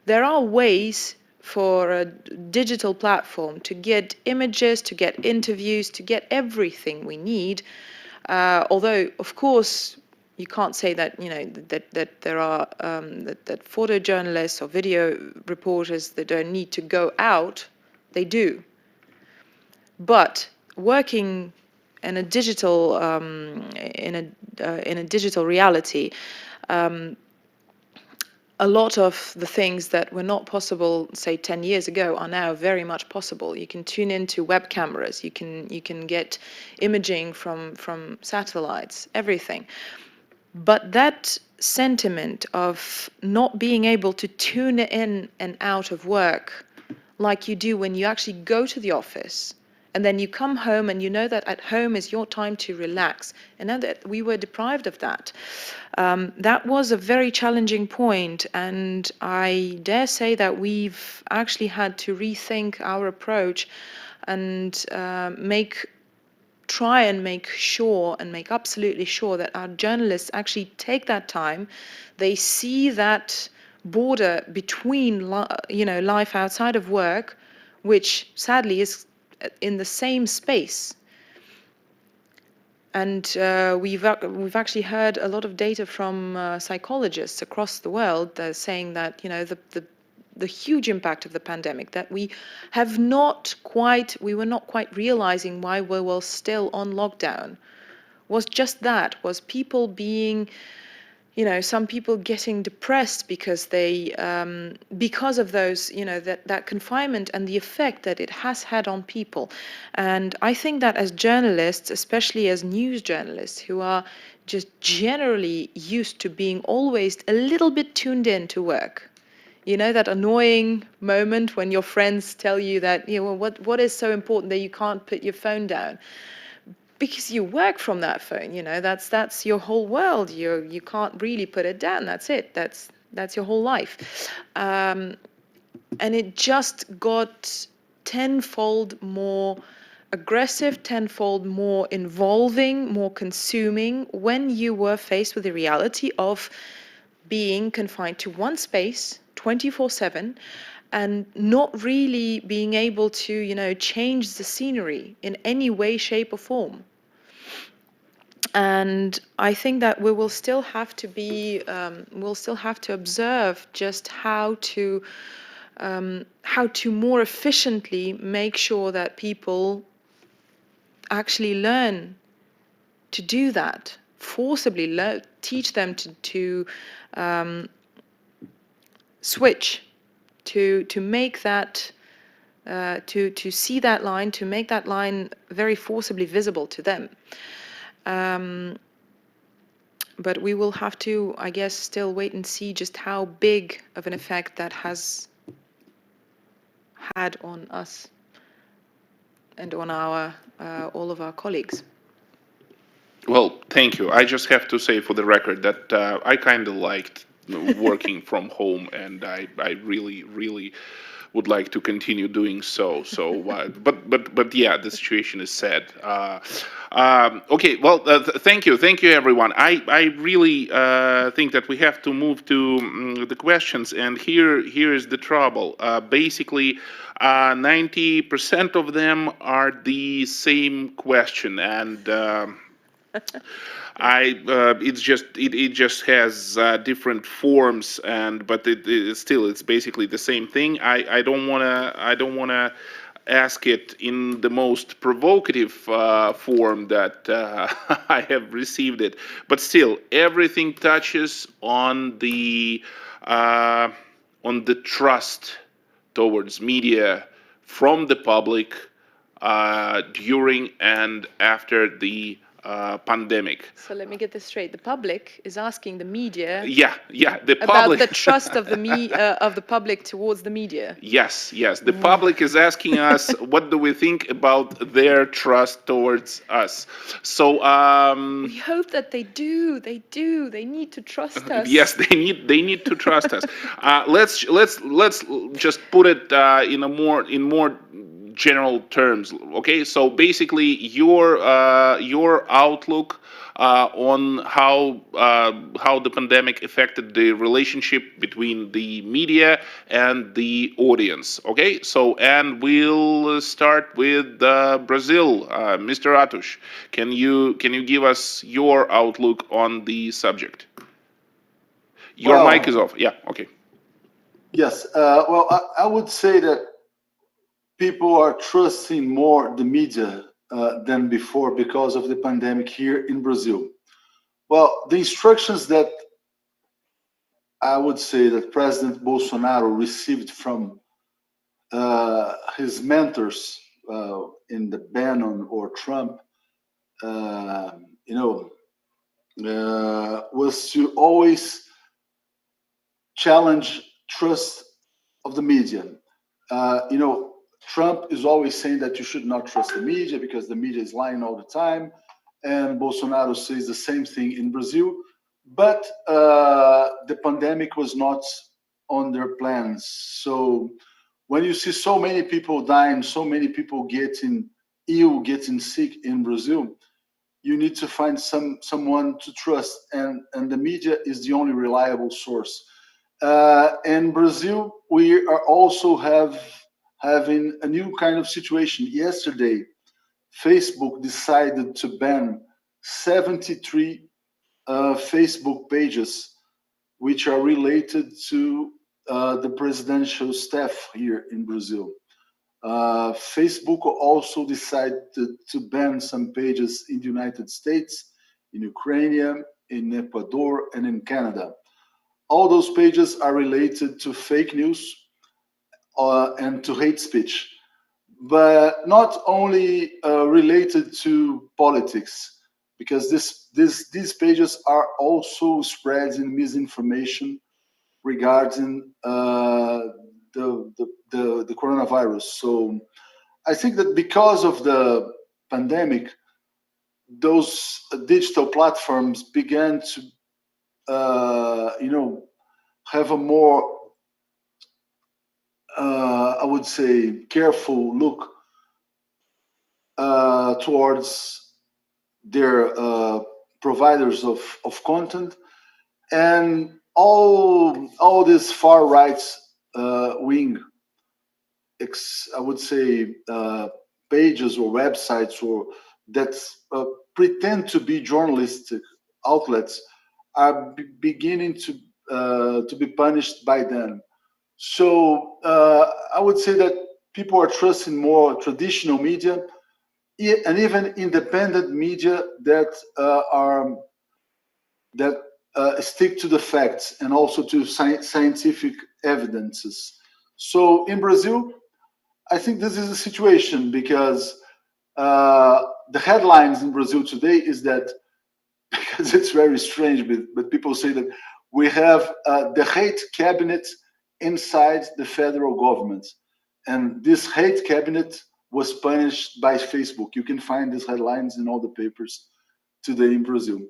There are ways for a digital platform to get images, to get interviews, to get everything we need. Although, of course, you can't say that, you know, that there are that photojournalists or video reporters that don't need to go out. They do. But working in a digital in a digital reality, a lot of the things that were not possible, say 10 years ago, are now very much possible. You can tune into web cameras. You can get imaging from satellites. Everything. But that sentiment of not being able to tune in and out of work like you do when you actually go to the office, and then you come home and you know that at home is your time to relax, and now that we were deprived of that, that was a very challenging point, and I dare say that we've actually had to rethink our approach and try and make sure and make absolutely sure that our journalists actually take that time. They see that border between, you know, life outside of work, which sadly is in the same space. And we've actually heard a lot of data from psychologists across the world saying that, you know, the huge impact of the pandemic, that we were not quite realizing why we were still on lockdown, was just that, was people being, you know, some people getting depressed because because of those, you know, that confinement and the effect that it has had on people. And I think that as journalists, especially as news journalists, who are just generally used to being always a little bit tuned in to work, you know, that annoying moment when your friends tell you that, you know, what is so important that you can't put your phone down? Because you work from that phone, you know, that's your whole world. You can't really put it down. That's it. That's your whole life. And it just got tenfold more aggressive, tenfold more involving, more consuming when you were faced with the reality of being confined to one space 24/7 and not really being able to, you know, change the scenery in any way, shape, or form. And I think that we will still have to we'll still have to observe just how to more efficiently make sure that people actually learn to do that. forcibly teach them to switch, to make that, to see that line, to make that line very forcibly visible to them. But we will have to, I guess, still wait and see just how big of an effect that has had on us and on our all of our colleagues. Well, thank you. I just have to say for the record that I kind of liked working from home, and I really, really would like to continue doing so. So, but yeah, the situation is sad. Okay, well, thank you, everyone. I really think that we have to move to the questions, and here is the trouble. Basically, 90% of them are the same question, and it just has different forms, and but it's basically the same thing. I don't wanna ask it in the most provocative form that I have received it, but still everything touches on the trust towards media from the public during and after the pandemic. So let me get this straight. The public is asking the media Yeah, the about public. the trust of the public towards the media. Yes, the public is asking us what do we think about their trust towards us. So we hope that they do. They need to trust us. yes, they need to trust us. Let's just put it in more general terms. Okay, so basically your outlook on how the pandemic affected the relationship between the media and the audience. Okay, so and we'll start with Brazil. Mr. Attuch, can you give us your outlook on the subject? Your mic is off. Yeah, okay. Yes, well, I would say that people are trusting more the media than before because of the pandemic here in Brazil. Well, the instructions that I would say that President Bolsonaro received from his mentors in the Bannon or Trump, was to always challenge trust of the media. Trump is always saying that you should not trust the media because the media is lying all the time, and Bolsonaro says the same thing in Brazil. But the pandemic was not on their plans. So when you see so many people dying, so many people getting ill, getting sick in Brazil, you need to find someone to trust, and the media is the only reliable source. In Brazil, we are also having a new kind of situation. Yesterday, Facebook decided to ban 73 Facebook pages which are related to the presidential staff here in Brazil. Facebook also decided to ban some pages in the United States, in Ukraine, in Ecuador, and in Canada. All those pages are related to fake news and to hate speech, but not only related to politics, because these pages are also spreading misinformation regarding the coronavirus. So I think that because of the pandemic, those digital platforms began to have a more I would say careful look towards their providers of content, and all this far right wing, I would say pages or websites or that pretend to be journalistic outlets are beginning to be punished by them. So I would say that people are trusting more traditional media and even independent media that are that stick to the facts and also to scientific evidences. So in Brazil, I think this is a situation because the headlines in Brazil today is that because it's very strange, but people say that we have the hate cabinet inside the federal government, and this hate cabinet was punished by Facebook. You can find these headlines in all the papers today in Brazil.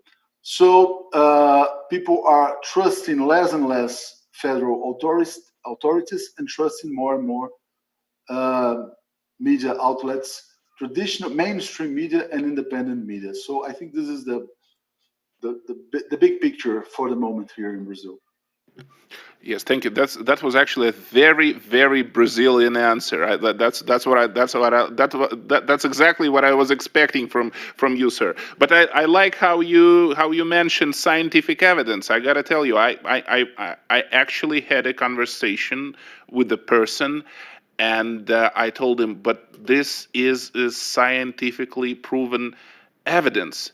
So people are trusting less and less federal authorities and trusting more and more uh, media outlets, traditional mainstream media and independent media. So I think this is the big picture for the moment here in Brazil. Yes, thank you. That was actually a very, very Brazilian answer. That's exactly what I was expecting from you, sir. But I like how you mentioned scientific evidence. I gotta tell you, I actually had a conversation with the person, and I told him, but this is scientifically proven evidence.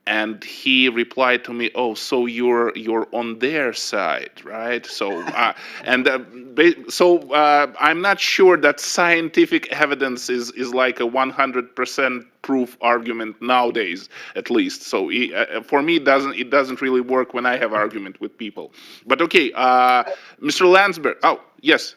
And he replied to me, "Oh, so you're on their side, right?" So I'm not sure that scientific evidence is like a 100% proof argument nowadays, at least. So for me, it doesn't really work when I have argument with people. But okay, Mr. Landsberg. Oh, yes.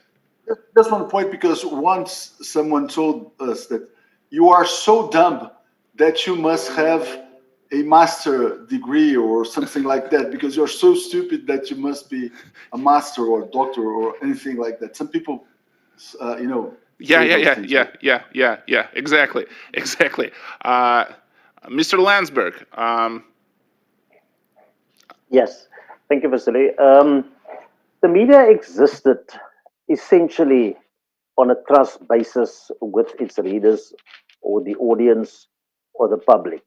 Just one point, because once someone told us that you are so dumb that you must have a master degree or something like that, because you're so stupid that you must be a master or a doctor or anything like that. Some people, Yeah, say yeah, those yeah, things. yeah, yeah, yeah, yeah. Exactly, exactly. Uh, Mr. Landsberg. Yes, thank you, Vasily. The media existed essentially on a trust basis with its readers or the audience or the public.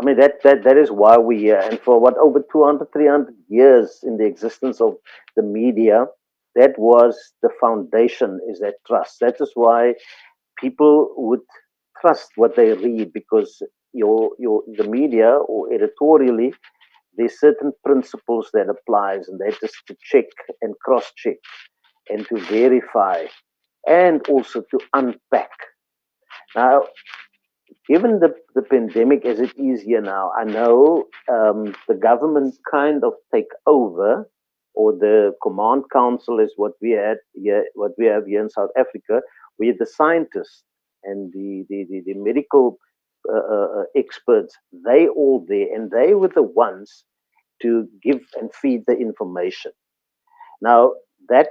I mean, that is why we're here. And for what, over 200, 300 years in the existence of the media, that was the foundation, is that trust. That is why people would trust what they read, because the media, or editorially, there's certain principles that applies, and that is to check and cross check and to verify and also to unpack. Now, given the pandemic as it is here now, I know the government kind of take over, or the command council is what we had here, what we have here in South Africa, where the scientists and the medical experts, they all there, and they were the ones to give and feed the information. Now, that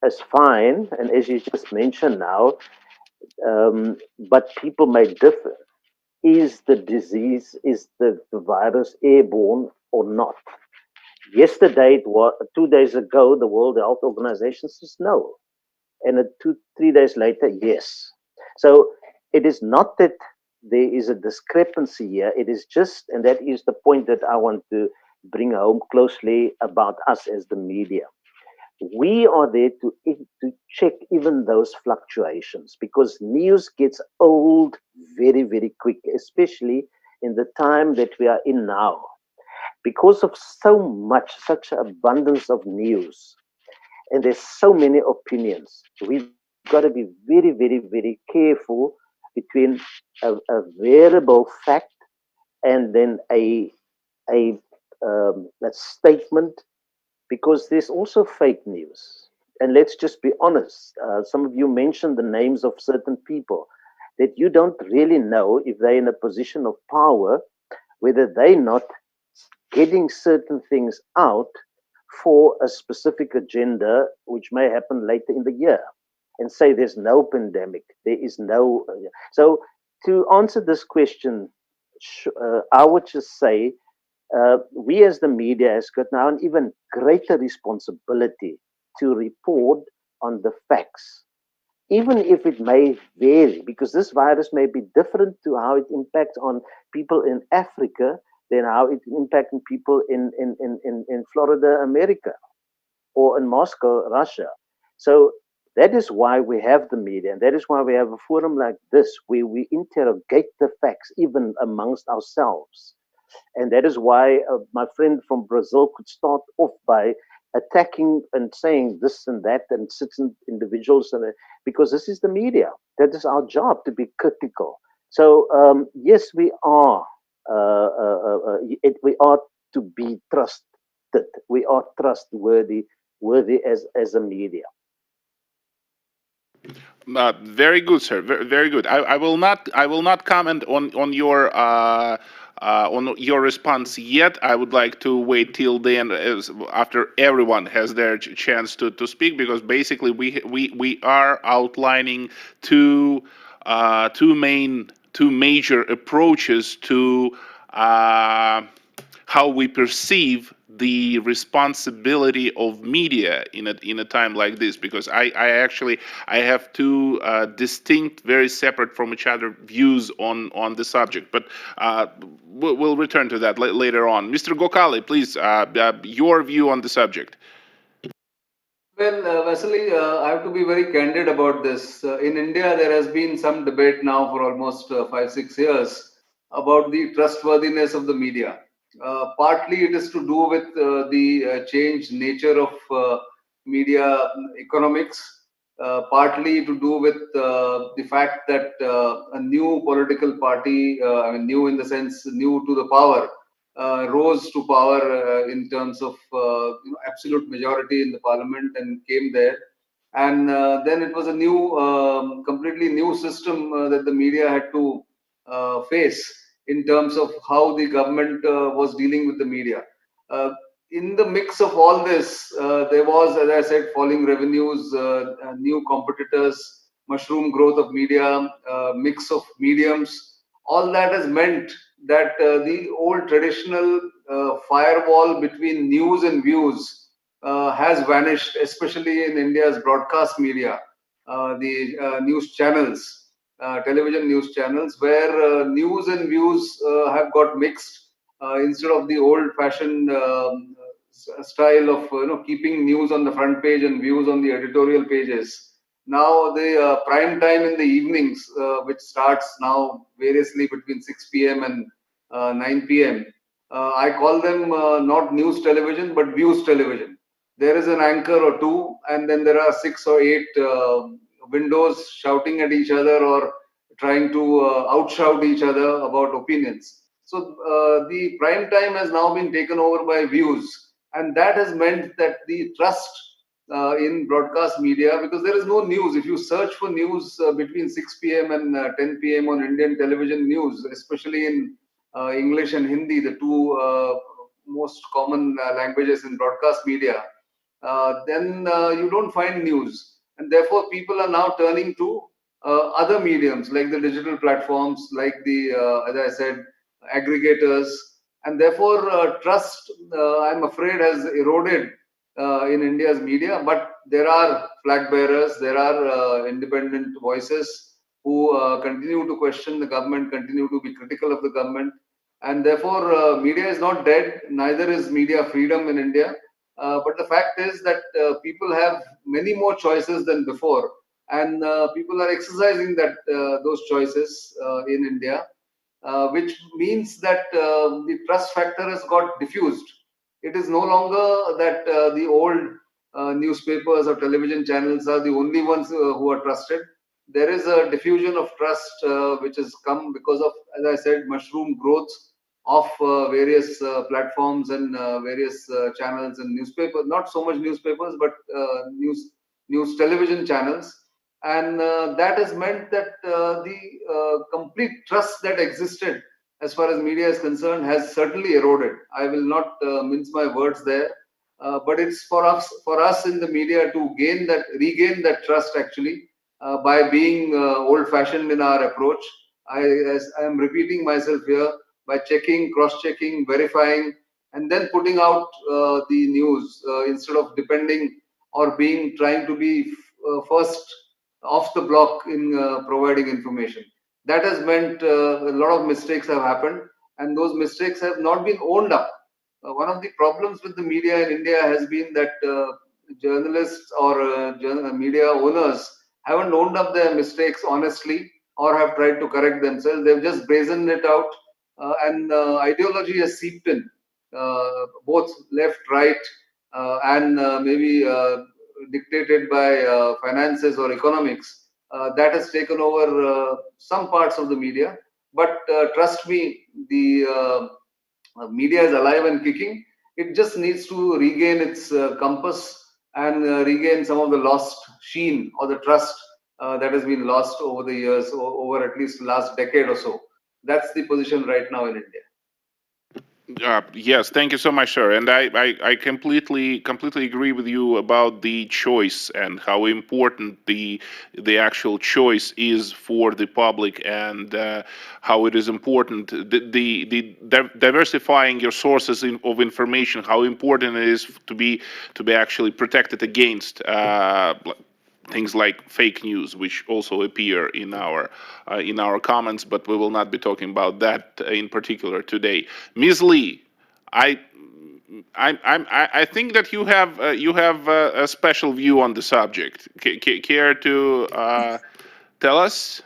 is fine, and as you just mentioned now, but people may differ. Is the disease, is the virus airborne or not? Yesterday, 2 days ago, the World Health Organization says no. And 3 days later, yes. So it is not that there is a discrepancy here. It is just, and that is the point that I want to bring home closely about us as the media. We are there to check even those fluctuations, because news gets old very, very quick, especially in the time that we are in now. Because of such abundance of news, and there's so many opinions, we've got to be very, very, very careful between a variable fact and then a statement, because there's also fake news. And let's just be honest. Some of you mentioned the names of certain people that you don't really know if they're in a position of power, whether they're not getting certain things out for a specific agenda, which may happen later in the year, and say there's no pandemic, there is no. So, to answer this question, I would just say we as the media has got now an even greater responsibility to report on the facts, even if it may vary, because this virus may be different to how it impacts on people in Africa than how it impacts on people in Florida, America, or in Moscow, Russia. So that is why we have the media, and that is why we have a forum like this, where we interrogate the facts even amongst ourselves, And that is why my friend from Brazil could start off by attacking and saying this and that and certain individuals, and because this is the media. That is our job, to be critical. So yes, we are. We are to be trusted. We are trustworthy, worthy as a media. Very good, sir. Very good. I will not. I will not comment on your response yet. I would like to wait till the end, after everyone has their chance to speak, because basically we are outlining two two major approaches to how we perceive the responsibility of media in a time like this, because I actually I have two distinct, very separate from each other views on the subject, but we'll return to that later on. Mr. A.Gokhale, please, your view on the subject. Well, Vasiliy, I have to be very candid about this. In India, there has been some debate now for almost 5-6 years about the trustworthiness of the media. Partly it is to do with the changed nature of media economics, partly to do with the fact that a new political party, I mean, new in the sense new to the power, rose to power in terms of absolute majority in the parliament and came there. And then it was a new, completely new system that the media had to face in terms of how the government was dealing with the media. In the mix of all this, there was, as I said, falling revenues, new competitors, mushroom growth of media, mix of mediums. All that has meant that the old traditional firewall between news and views has vanished, especially in India's broadcast media, the news channels, television news channels, where news and views have got mixed instead of the old-fashioned style of keeping news on the front page and views on the editorial pages. Now the prime time in the evenings, which starts now variously between 6 p.m. and 9 p.m. I call them not news television but views television. There is an anchor or two, and then there are 6 or 8 windows shouting at each other or trying to outshout each other about opinions. So the prime time has now been taken over by views, and that has meant that the trust in broadcast media, because there is no news. If you search for news between 6 p.m. and 10 p.m. on Indian television news, especially in English and Hindi, the two most common languages in broadcast media, then you don't find news. And therefore, people are now turning to other mediums like the digital platforms, like the, as I said, aggregators. And therefore, trust, I'm afraid, has eroded in India's media. But there are flag bearers, there are independent voices who continue to question the government, continue to be critical of the government. And therefore, media is not dead, neither is media freedom in India. But the fact is that people have many more choices than before, and people are exercising that those choices in India, which means that the trust factor has got diffused. It is no longer that the old newspapers or television channels are the only ones who are trusted. There is a diffusion of trust which has come because of, as I said, mushroom growth of various platforms and various channels and newspapers. Not so much newspapers, but news television channels, and that has meant that the complete trust that existed as far as media is concerned has certainly eroded. I will not mince my words there, but it's for us in the media to regain that trust actually by being old-fashioned in our approach. As I am repeating myself here, by checking, cross-checking, verifying, and then putting out the news instead of depending or trying to be first off the block in providing information. That has meant a lot of mistakes have happened, and those mistakes have not been owned up. One of the problems with the media in India has been that journalists or media owners haven't owned up their mistakes honestly or have tried to correct themselves. They've just brazened it out and ideology has seeped in, both left, right, and maybe dictated by finances or economics. That has taken over some parts of the media. But trust me, the media is alive and kicking. It just needs to regain its compass and regain some of the lost sheen or the trust that has been lost over the years, over at least the last decade or so. That's the position right now in India. Yes, thank you so much, sir. And I completely agree with you about the choice and how important the actual choice is for the public, and how it is important the diversifying your sources of information, how important it is to be actually protected against things like fake news, which also appear in our comments, but we will not be talking about that in particular today. Ms. Lee, I think that you have a special view on the subject. Care to tell us?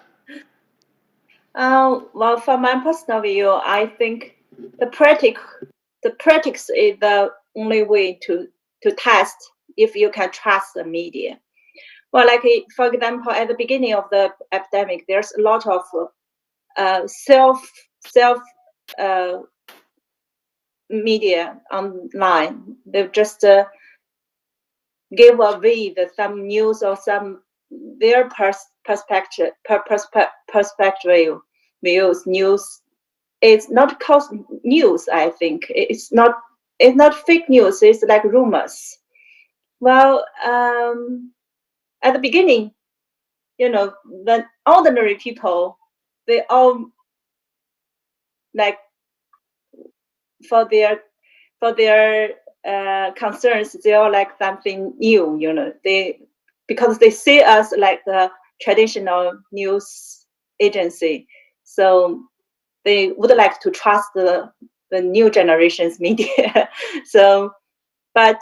Well, from my personal view, I think the practice is the only way to test if you can trust the media. Well, like for example, at the beginning of the epidemic, there's a lot of self media online. They just give away some news or some their perspective views. News. It's not called news. I think it's not fake news. It's like rumors. Well, at the beginning, the ordinary people, they all like for their concerns, they all like something new. Because they see us like the traditional news agency, so they would like to trust the new generation's media. So, but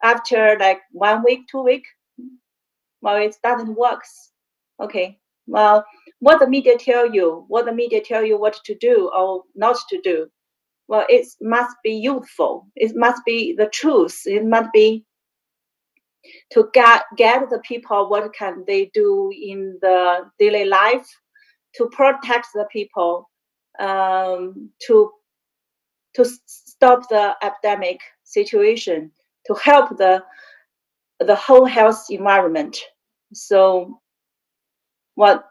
after like 1 week, 2 weeks, well, it doesn't work. Okay, well, what the media tell you what to do or not to do, well, it must be useful. It must be the truth. It must be to get the people what can they do in the daily life to protect the people, to stop the epidemic situation, to help the whole health environment. So what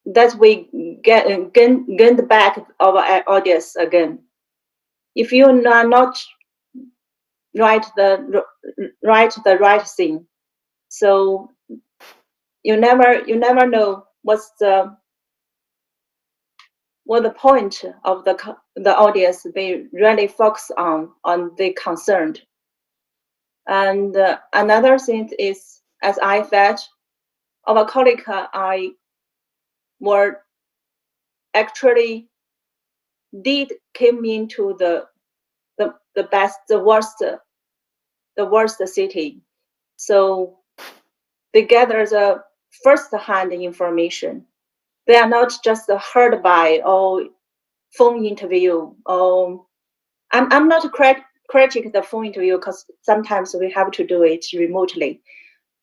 that we get back our audience again. If you are not write the right thing, so you never know what the point of the audience they really focus on the concerned. And another thing is, as I said, our colleague I were actually did came into the worst city, so they gather the first-hand information. They are not just heard by or phone interview. Or I'm not critic the phone interview because sometimes we have to do it remotely.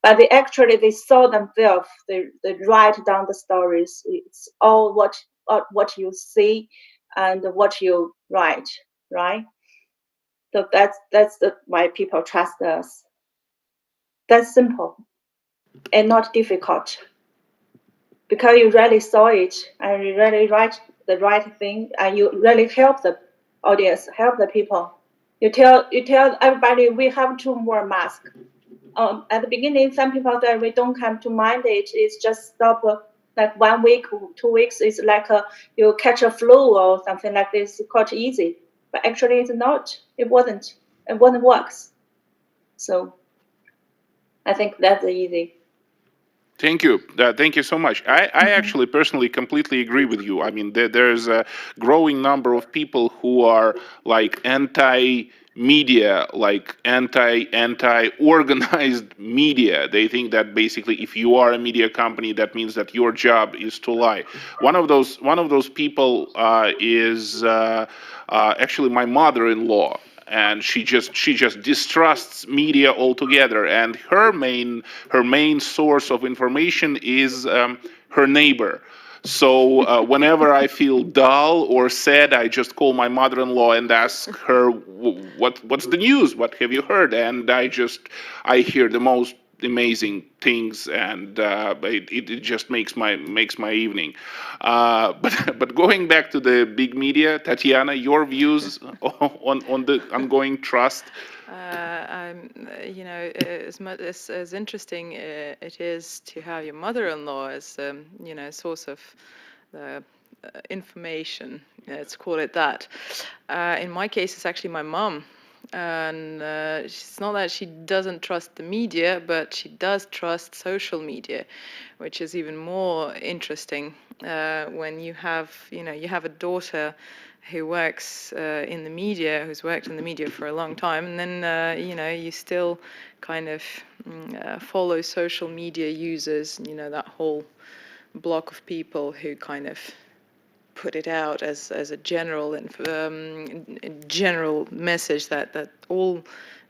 But they saw themselves. They write down the stories. It's all what you see and what you write, right? So that's why people trust us. That's simple and not difficult, because you really saw it and you really write the right thing and you really help the audience, help the people. You tell everybody we have to wear mask. At the beginning, some people said we don't have to mind it. It's just stop like 1 week, 2 weeks. It's like you catch a flu or something like this. It's quite easy, but actually it's not. It wasn't works. So I think that's easy. Thank you. Thank you so much. I actually personally completely agree with you. I mean, there's a growing number of people who are like anti-media, like anti-organized media. They think that basically if you are a media company, that means that your job is to lie. One of those people is actually my mother-in-law, and she just distrusts media altogether, and her main source of information is her neighbor. So whenever I feel dull or sad, I just call my mother-in-law and ask her, what's the news, what have you heard?" And I hear the most amazing things, and it just makes my evening. But going back to the big media, Tatiana, your views on the ongoing trust. As much as interesting it is to have your mother-in-law as source of information, let's call it that. In my case, it's actually my mom. And it's not that she doesn't trust the media, but she does trust social media, which is even more interesting when you have a daughter who works in the media, who's worked in the media for a long time, and then you still kind of follow social media users, that whole block of people who kind of put it out as a general general message that all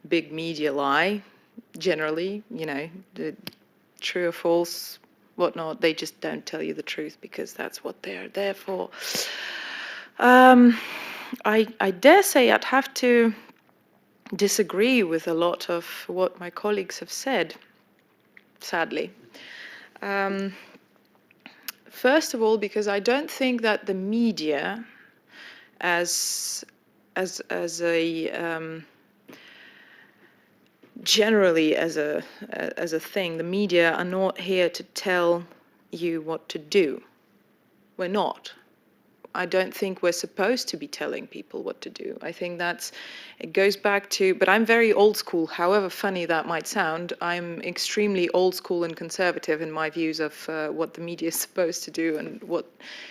big media lie. Generally, the true or false, whatnot, they just don't tell you the truth because that's what they're there for. I dare say I'd have to disagree with a lot of what my colleagues have said, sadly. First of all, because I don't think that the media, as a generally as a thing, the media are not here to tell you what to do. We're not. I don't think we're supposed to be telling people what to do. I think it goes back to, but I'm very old school, however funny that might sound. I'm extremely old school and conservative in my views of what the media is supposed to do and what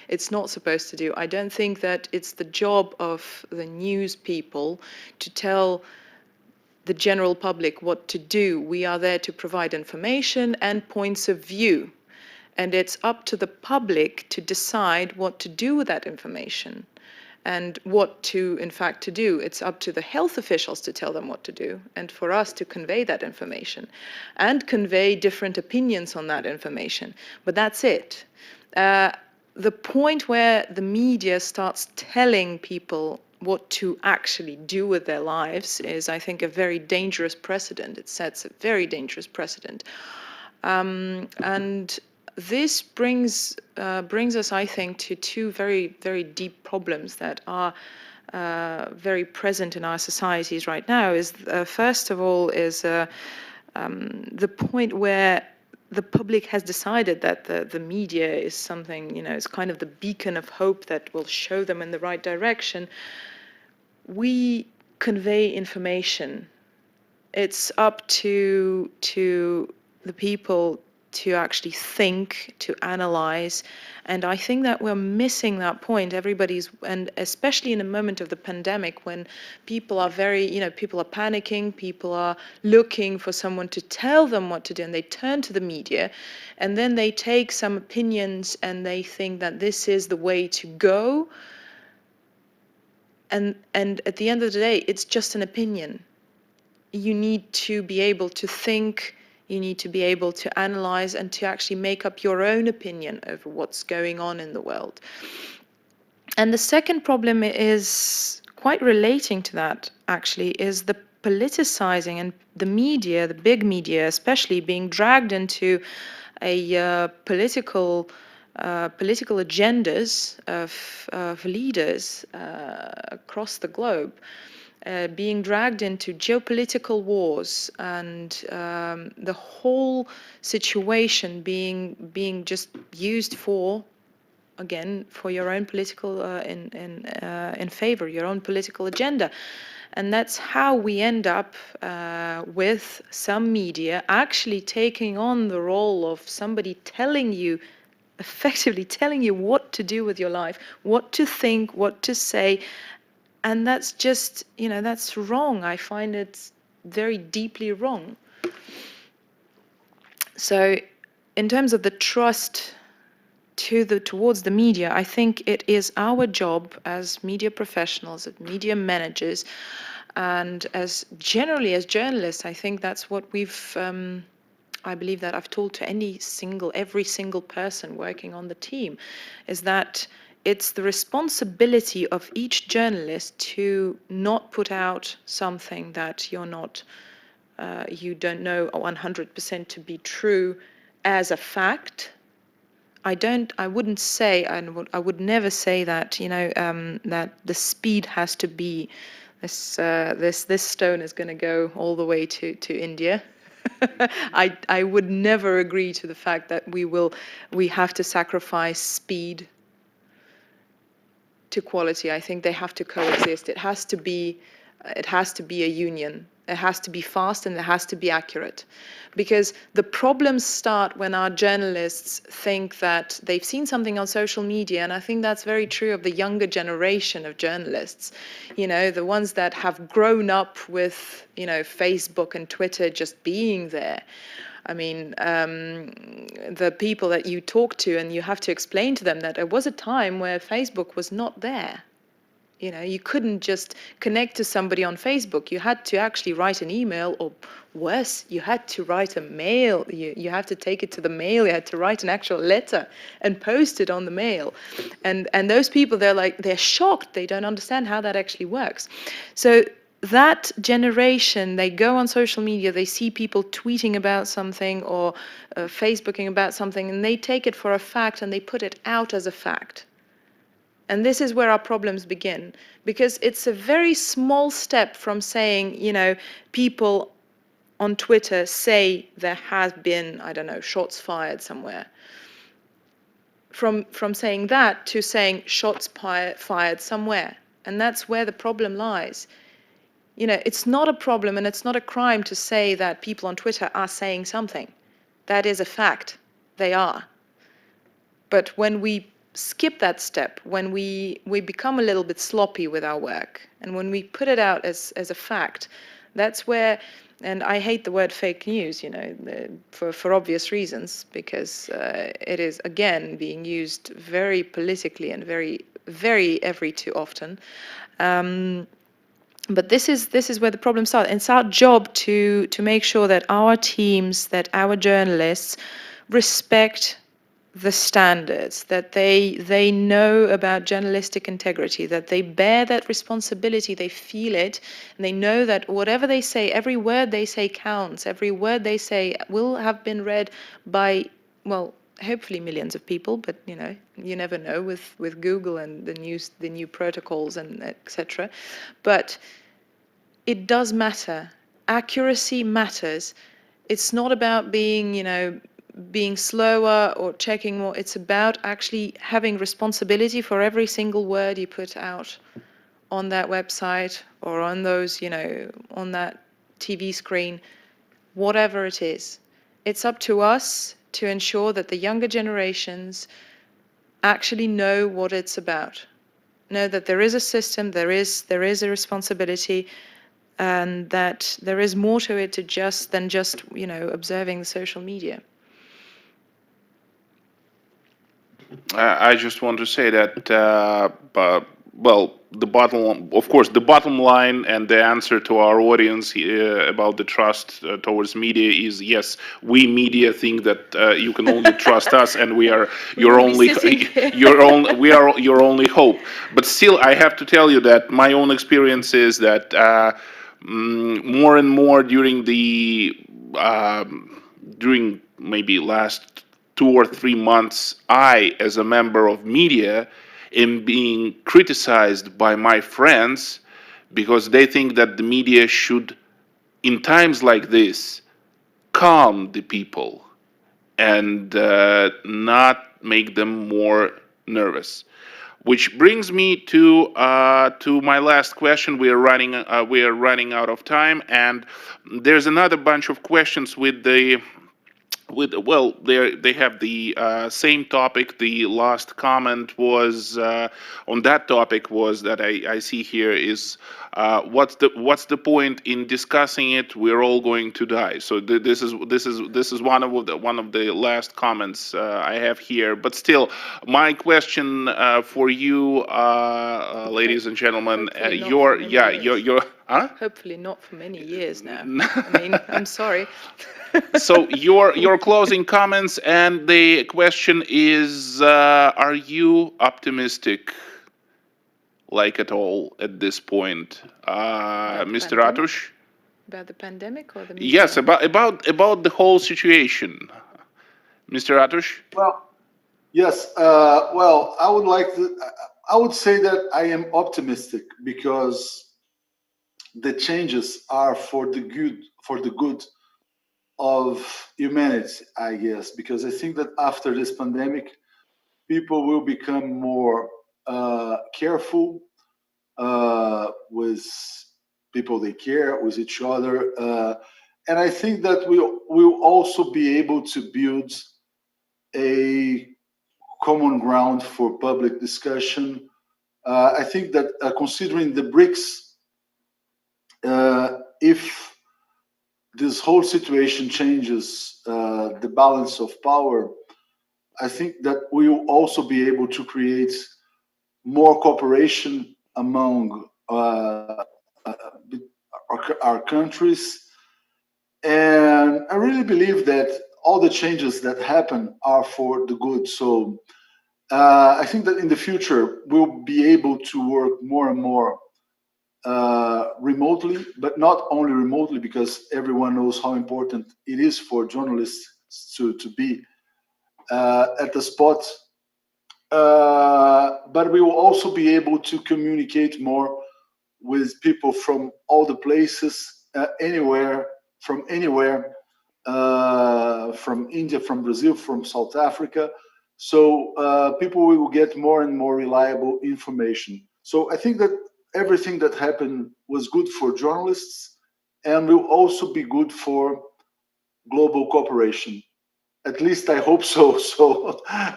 it's not supposed to do. I don't think that it's the job of the news people to tell the general public what to do. We are there to provide information and points of view. And it's up to the public to decide what to do with that information and what to, in fact, to do. It's up to the health officials to tell them what to do and for us to convey that information and convey different opinions on that information. But that's it. The point where the media starts telling people what to actually do with their lives is, I think, a very dangerous precedent. It sets a very dangerous precedent. And this brings us, I think, to two very, very deep problems that are very present in our societies right now. Is first of all is the point where the public has decided that the media is something, is kind of the beacon of hope that will show them in the right direction. We convey information. It's up to the people to actually think, to analyze. And I think that we're missing that point. And especially in a moment of the pandemic when people are people are panicking, people are looking for someone to tell them what to do, and they turn to the media, and then they take some opinions and they think that this is the way to go. And at the end of the day, it's just an opinion. You need to be able to think, you need to be able to analyze and to actually make up your own opinion over what's going on in the world. And the second problem is quite relating to that, actually, is the politicizing and the media, the big media especially, being dragged into a political agendas of leaders across the globe. Being dragged into geopolitical wars and the whole situation being just used for your own political in favor, your own political agenda. And that's how we end up with some media actually taking on the role of somebody telling you, effectively telling you what to do with your life, what to think, what to say. And that's just, that's wrong. I find it very deeply wrong. So in terms of the trust towards the media, I think it is our job as media professionals, as media managers, and as generally as journalists. I think that's what we've I believe that I've told to every single person working on the team, is that it's the responsibility of each journalist to not put out something that you don't know 100% to be true as a fact. I wouldn't say, I would never say that, that the speed has to be, this stone is going to go all the way to India. I would never agree to the fact that we have to sacrifice speed to quality. I think they have to coexist. It has to be a union. It has to be fast and it has to be accurate. Because the problems start when our journalists think that they've seen something on social media, and I think that's very true of the younger generation of journalists, the ones that have grown up with, Facebook and Twitter just being there. I mean, the people that you talk to, and you have to explain to them that there was a time where Facebook was not there. You couldn't just connect to somebody on Facebook. You had to actually write an email, or worse, you had to write a mail. You have to take it to the mail. You had to write an actual letter and post it on the mail. And those people, they're shocked. They don't understand how that actually works. So that generation, they go on social media, they see people tweeting about something or Facebooking about something, and they take it for a fact and they put it out as a fact. And this is where our problems begin, because it's a very small step from saying, people on Twitter say there has been, I don't know, shots fired somewhere. From saying that to saying shots fired somewhere. And that's where the problem lies. It's not a problem and it's not a crime to say that people on Twitter are saying something. That is a fact. They are. But when we skip that step, when we become a little bit sloppy with our work, and when we put it out as a fact, that's where, and I hate the word fake news, for obvious reasons, because it is, again, being used very politically and very, very every too often. But this is where the problem starts. And it's our job to make sure that our teams, that our journalists respect the standards, that they know about journalistic integrity, that they bear that responsibility, they feel it, and they know that whatever they say, every word they say counts, every word they say will have been read by, well, hopefully millions of people, but you never know with Google and the new protocols and etc. But it does matter. Accuracy matters. It's not about being slower or checking more. It's about actually having responsibility for every single word you put out on that website or on those, on that TV screen, whatever it is. It's up to us to ensure that the younger generations actually know what it's about. Know that there is a system, there is a responsibility, and that there is more to it than just observing the social media. I just want to say that, well, the bottom line and the answer to our audience about the trust towards media is yes, we media think that you can only trust us, and we are your only hope. But still, I have to tell you that my own experience is that more and more during maybe last 2 or 3 months, I, as a member of media, am being criticized by my friends because they think that the media should, in times like this, calm the people and not make them more nervous. Which brings me to my last question. We are running out of time, and there's another bunch of questions with the well, they have the same topic. The last comment was on that topic was that I see here is what's the point in discussing it? We're all going to die. So this is one of the last comments I have here. But still, my question for you, ladies and gentlemen, your Hopefully not for many years now. I mean, I'm sorry. So your closing comments, and the question is, are you optimistic, like at all, at this point, Mr. Attuch? About the pandemic or the media? Yes, about the whole situation, Mr. Attuch. Well, yes. Well, I would like to. I would say that I am optimistic because the changes are for the good of humanity, I guess. Because I think that after this pandemic, people will become more careful with people they care, with each other, and I think that we'll also be able to build a common ground for public discussion. I think that considering the BRICS, if this whole situation changes the balance of power, I think that we will also be able to create more cooperation among our countries. And I really believe that all the changes that happen are for the good. So I think that in the future, we'll be able to work more and more remotely, but not only remotely, because everyone knows how important it is for journalists to be at the spot. But we will also be able to communicate more with people from all the places, anywhere, from anywhere, from India, from Brazil, from South Africa. So people will get more and more reliable information. So I think that everything that happened was good for journalists and will also be good for global cooperation. At least I hope so. So I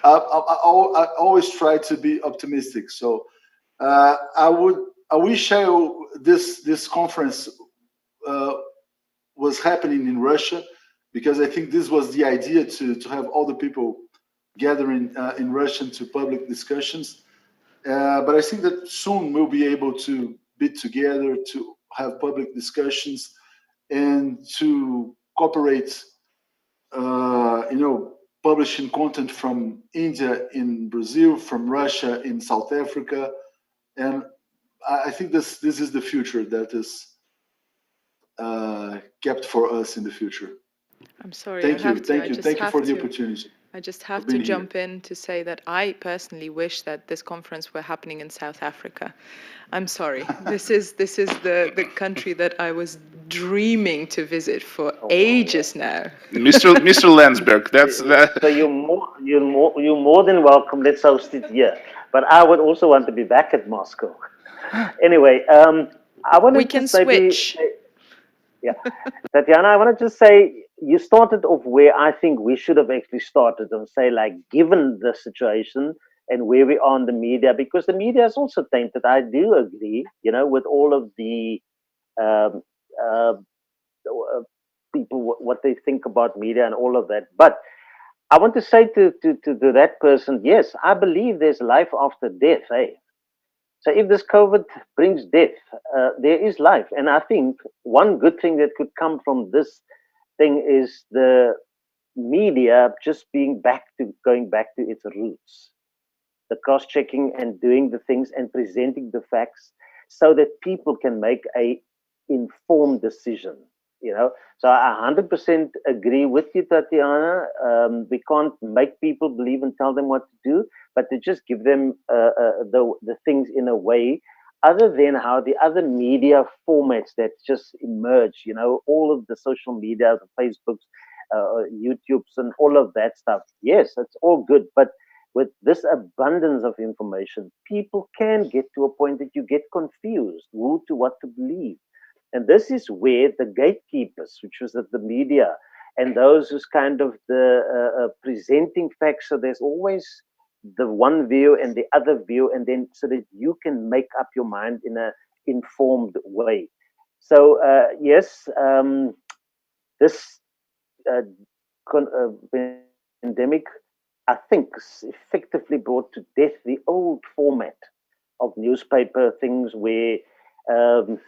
always try to be optimistic. So I wish this conference was happening in Russia, because I think this was the idea to have all the people gathering in Russia to public discussions. But I think that soon we'll be able to be together to have public discussions and to cooperate. Publishing content from India in Brazil, from Russia in South Africa, and I think this is the future that is kept for us in the future. I'm sorry. Thank you for the opportunity. I just have to jump in to say that I personally wish that this conference were happening in South Africa. I'm sorry. This is the country that I was dreaming to visit for ages now. Mr. Landsberg, that's So you're more than welcome. Let's host it here. But I would also want to be back at Moscow. Anyway, I wanted we can to switch. Yeah, Tatiana, I want to just say you started off where I think we should have actually started and say, like, given the situation and where we are in the media, because the media is also tainted. I do agree, with all of the um, uh, people, what they think about media and all of that. But I want to say to that person, yes, I believe there's life after death. So if this COVID brings death, there is life. And I think one good thing that could come from this thing is the media just going back to its roots, the cross-checking and doing the things and presenting the facts so that people can make a informed decision. So I 100% agree with you, Tatiana. We can't make people believe and tell them what to do, but to just give them the things in a way other than how the other media formats that just emerge, all of the social media, the Facebooks, YouTubes and all of that stuff. Yes, it's all good, but with this abundance of information, people can get to a point that you get confused who to what to believe. And this is where the gatekeepers, which was the media, and those who's kind of the presenting facts. So there's always the one view and the other view, and then so that you can make up your mind in a informed way. So yes, this uh, pandemic, I think, effectively brought to death the old format of newspaper things where, um,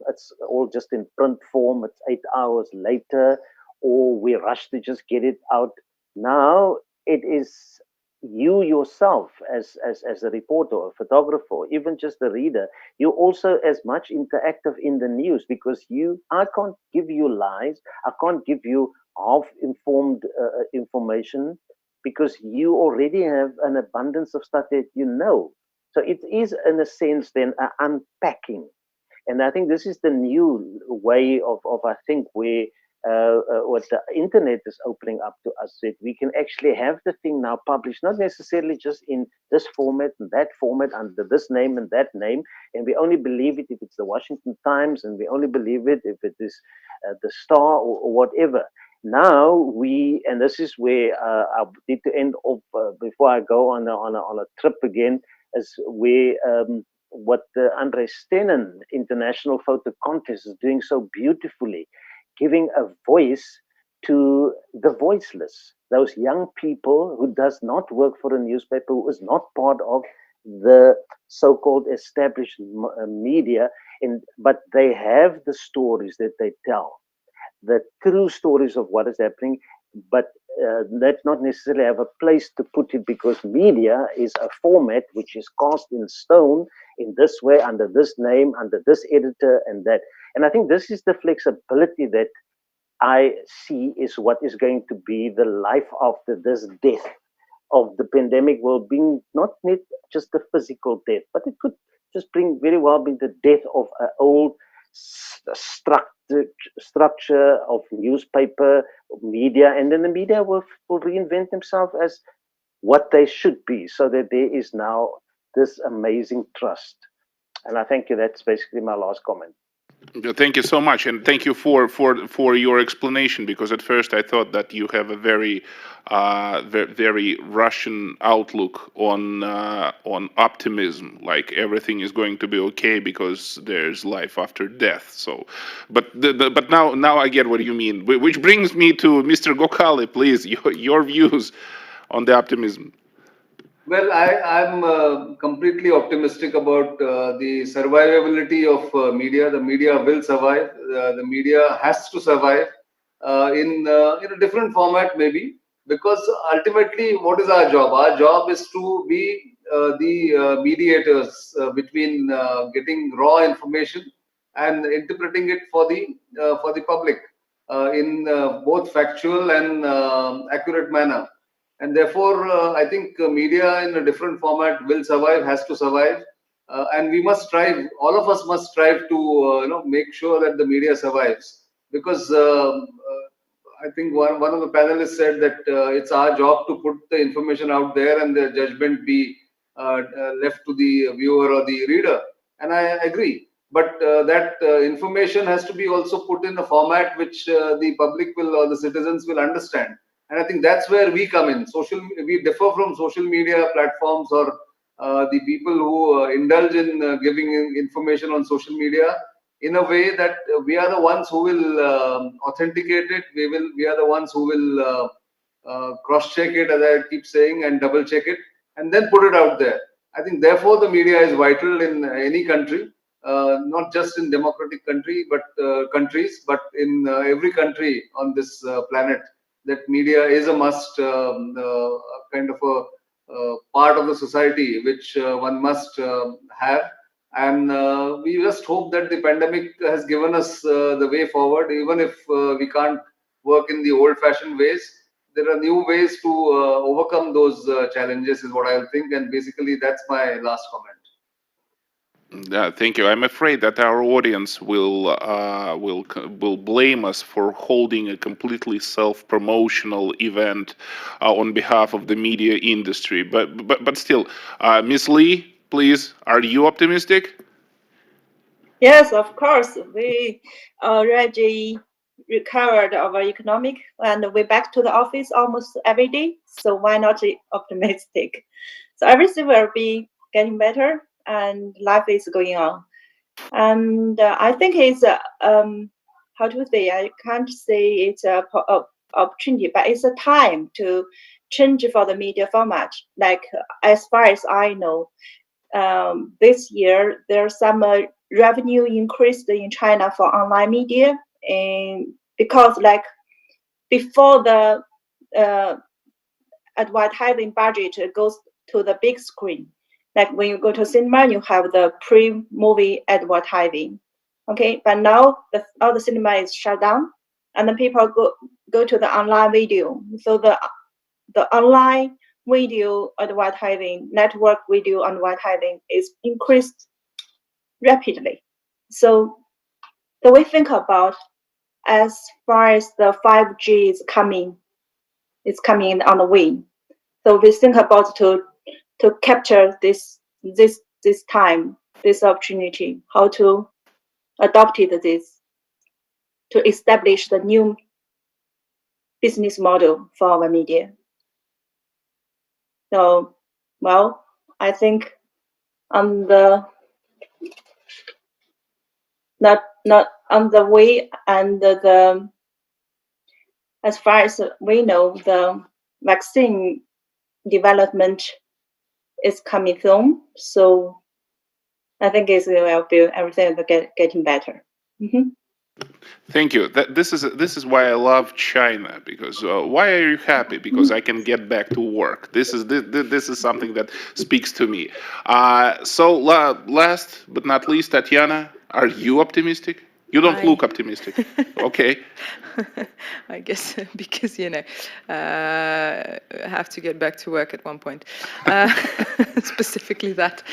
it's all just in print form. It's 8 hours later, or we rush to just get it out. Now it is you yourself as a reporter or a photographer, or even just a reader. You also as much interactive in the news, because I can't give you lies. I can't give you half informed information, because you already have an abundance of stuff that you know. So it is, in a sense, then unpacking. And I think this is the new way of I think, where what the internet is opening up to us, that we can actually have the thing now published, not necessarily just in this format and that format, under this name and that name, and we only believe it if it's the Washington Times, and we only believe it if it is the Star, or whatever. Now and this is where I need to end off before I go on a trip again, is where what the Andre Stenen International Photo Contest is doing so beautifully, giving a voice to the voiceless, those young people who does not work for a newspaper, who is not part of the so-called established media, but they have the stories that they tell, the true stories of what is happening, but that not necessarily have a place to put it, because media is a format which is cast in stone in this way, under this name, under this editor and that. And I think this is the flexibility that I see is what is going to be the life after this death of the pandemic, will bring not just the physical death, but it could just bring very well be the death of an old structure of newspaper, media, and then the media will reinvent themselves as what they should be, so that there is now this amazing trust. And I thank you. That's basically my last comment. Thank you so much, and thank you for your explanation. Because at first I thought that you have a very very Russian outlook on optimism, like everything is going to be okay because there's life after death. So, but now I get what you mean. Which brings me to Mr. Gokhale, please, your views on the optimism. Well, I'm completely optimistic about the survivability of media. The media will survive. The media has to survive in a different format, maybe, because ultimately, what is our job? Our job is to be the mediators between getting raw information and interpreting it for the public in both factual and accurate manner. And therefore, I think media in a different format will survive, has to survive, and we must strive. All of us must strive to make sure that the media survives, because I think one of the panelists said that it's our job to put the information out there and the judgment be left to the viewer or the reader. And I agree. But that information has to be also put in a format which the public will, or the citizens will understand. And I think that's where we come in. We differ from social media platforms or the people who indulge in giving information on social media, in a way that we are the ones who will authenticate it. We are the ones who will cross-check it, as I keep saying, and double-check it, and then put it out there. I think therefore the media is vital in any country, not just in democratic countries, but in every country on this planet. That media is a must, kind of a part of the society which one must have. And we just hope that the pandemic has given us the way forward. Even if we can't work in the old-fashioned ways, there are new ways to overcome those challenges, is what I think. And basically, that's my last comment. Thank you. I'm afraid that our audience will blame us for holding a completely self-promotional event on behalf of the media industry. But still, Miss Lee, please, are you optimistic? Yes, of course. We already recovered our economic and we're back to the office almost every day. So why not be optimistic? So everything will be getting better and life is going on. And I think it's how to say, I can't say it's a opportunity, but it's a time to change for the media format. Like as far as I know, this year there's some revenue increased in China for online media, and because like before the uh, advertising budget goes to the big screen, like when you go to cinema, you have the pre-movie advertising, okay. But now all the cinema is shut down, and then people go to the online video. So the online video advertising, network video advertising is increased rapidly. So the way think about as far as the 5G is coming on the way. So we think about to capture this time, this opportunity, how to adopt this to establish the new business model for our media. So, well, I think on the not on the way, and the as far as we know, the vaccine development is coming soon. So I think it will be everything will getting better. Mm-hmm. Thank you. This is why I love China, because why are you happy? Because I can get back to work. This is something that speaks to me. So last but not least, Tatiana, are you optimistic? You don't look optimistic. Okay. I guess because I have to get back to work at one point. Specifically that.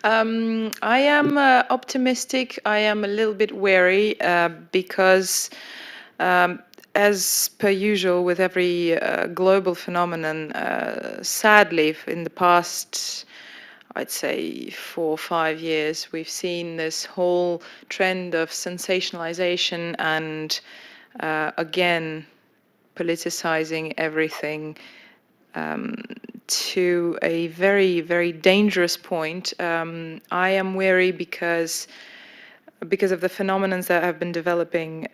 I am optimistic. I am a little bit wary because, as per usual with every global phenomenon, sadly, in the past, I'd say 4 or 5 years, we've seen this whole trend of sensationalization and again politicizing everything to a very, very dangerous point. I am wary because of the phenomena that have been developing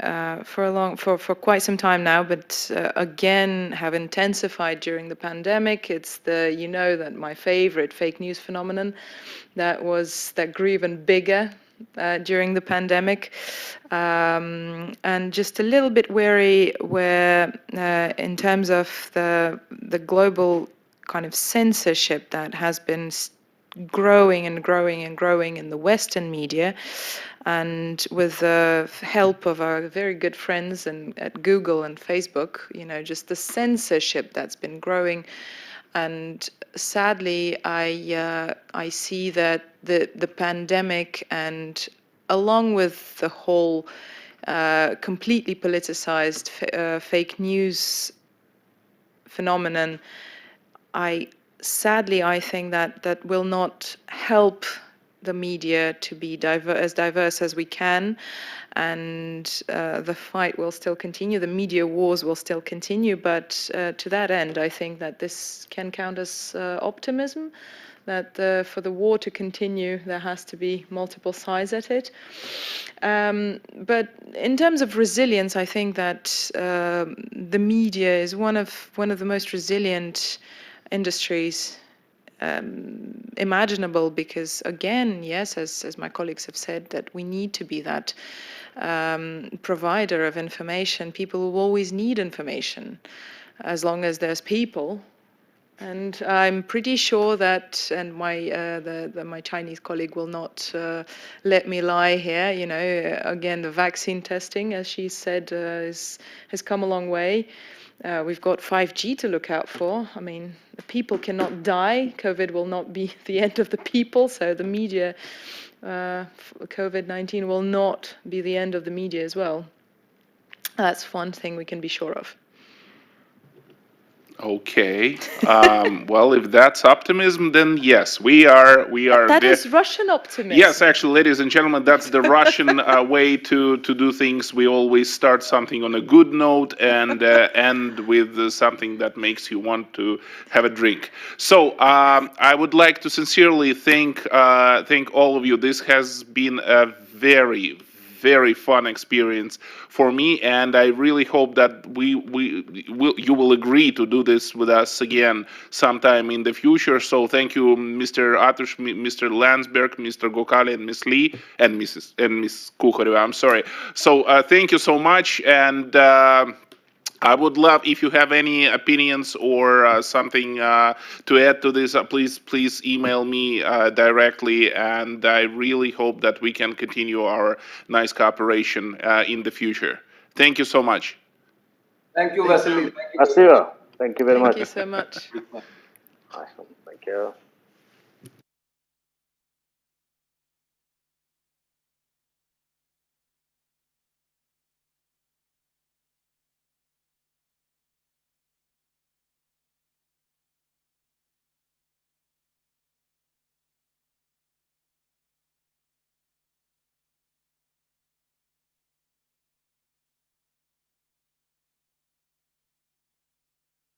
for quite some time now, but again have intensified during the pandemic. It's that my favorite fake news phenomenon that grew even bigger during the pandemic, and just a little bit wary where in terms of the global kind of censorship that has been growing and growing and growing in the Western media, and with the help of our very good friends at Google and Facebook, just the censorship that's been growing. And sadly, I see that the pandemic, and along with the whole completely politicized fake news phenomenon, I think that will not help the media to be as diverse as we can, and the fight will still continue. The media wars will still continue, but to that end, I think that this can count as optimism, that for the war to continue, there has to be multiple sides at it. But in terms of resilience, I think that the media is one of the most resilient industries imaginable, because again, yes, as my colleagues have said, that we need to be that provider of information. People will always need information as long as there's people. And I'm pretty sure that, and my Chinese colleague will not let me lie here. Again, the vaccine testing, as she said, has come a long way. We've got 5G to look out for. I mean, the people cannot die. COVID will not be the end of the people. So the media COVID-19 will not be the end of the media as well. That's one thing we can be sure of. Okay. Well, if that's optimism, then yes, we are. That is Russian optimism. Yes, actually, ladies and gentlemen, that's the Russian way to do things. We always start something on a good note and end with something that makes you want to have a drink. So I would like to sincerely thank all of you. This has been a very fun experience for me, and I really hope that you will agree to do this with us again sometime in the future. So thank you, Mr. Attuch, Mr. Landsberg, Mr. Gokhale, and Miss Lee, and Miss Kukhareva. I'm sorry. So thank you so much, and I would love if you have any opinions or something to add to this. Please email me directly, and I really hope that we can continue our nice cooperation in the future. Thank you so much. Thank you, Vasiliy. Vasiliy, thank you very much. Thank you so much. Awesome. Thank you.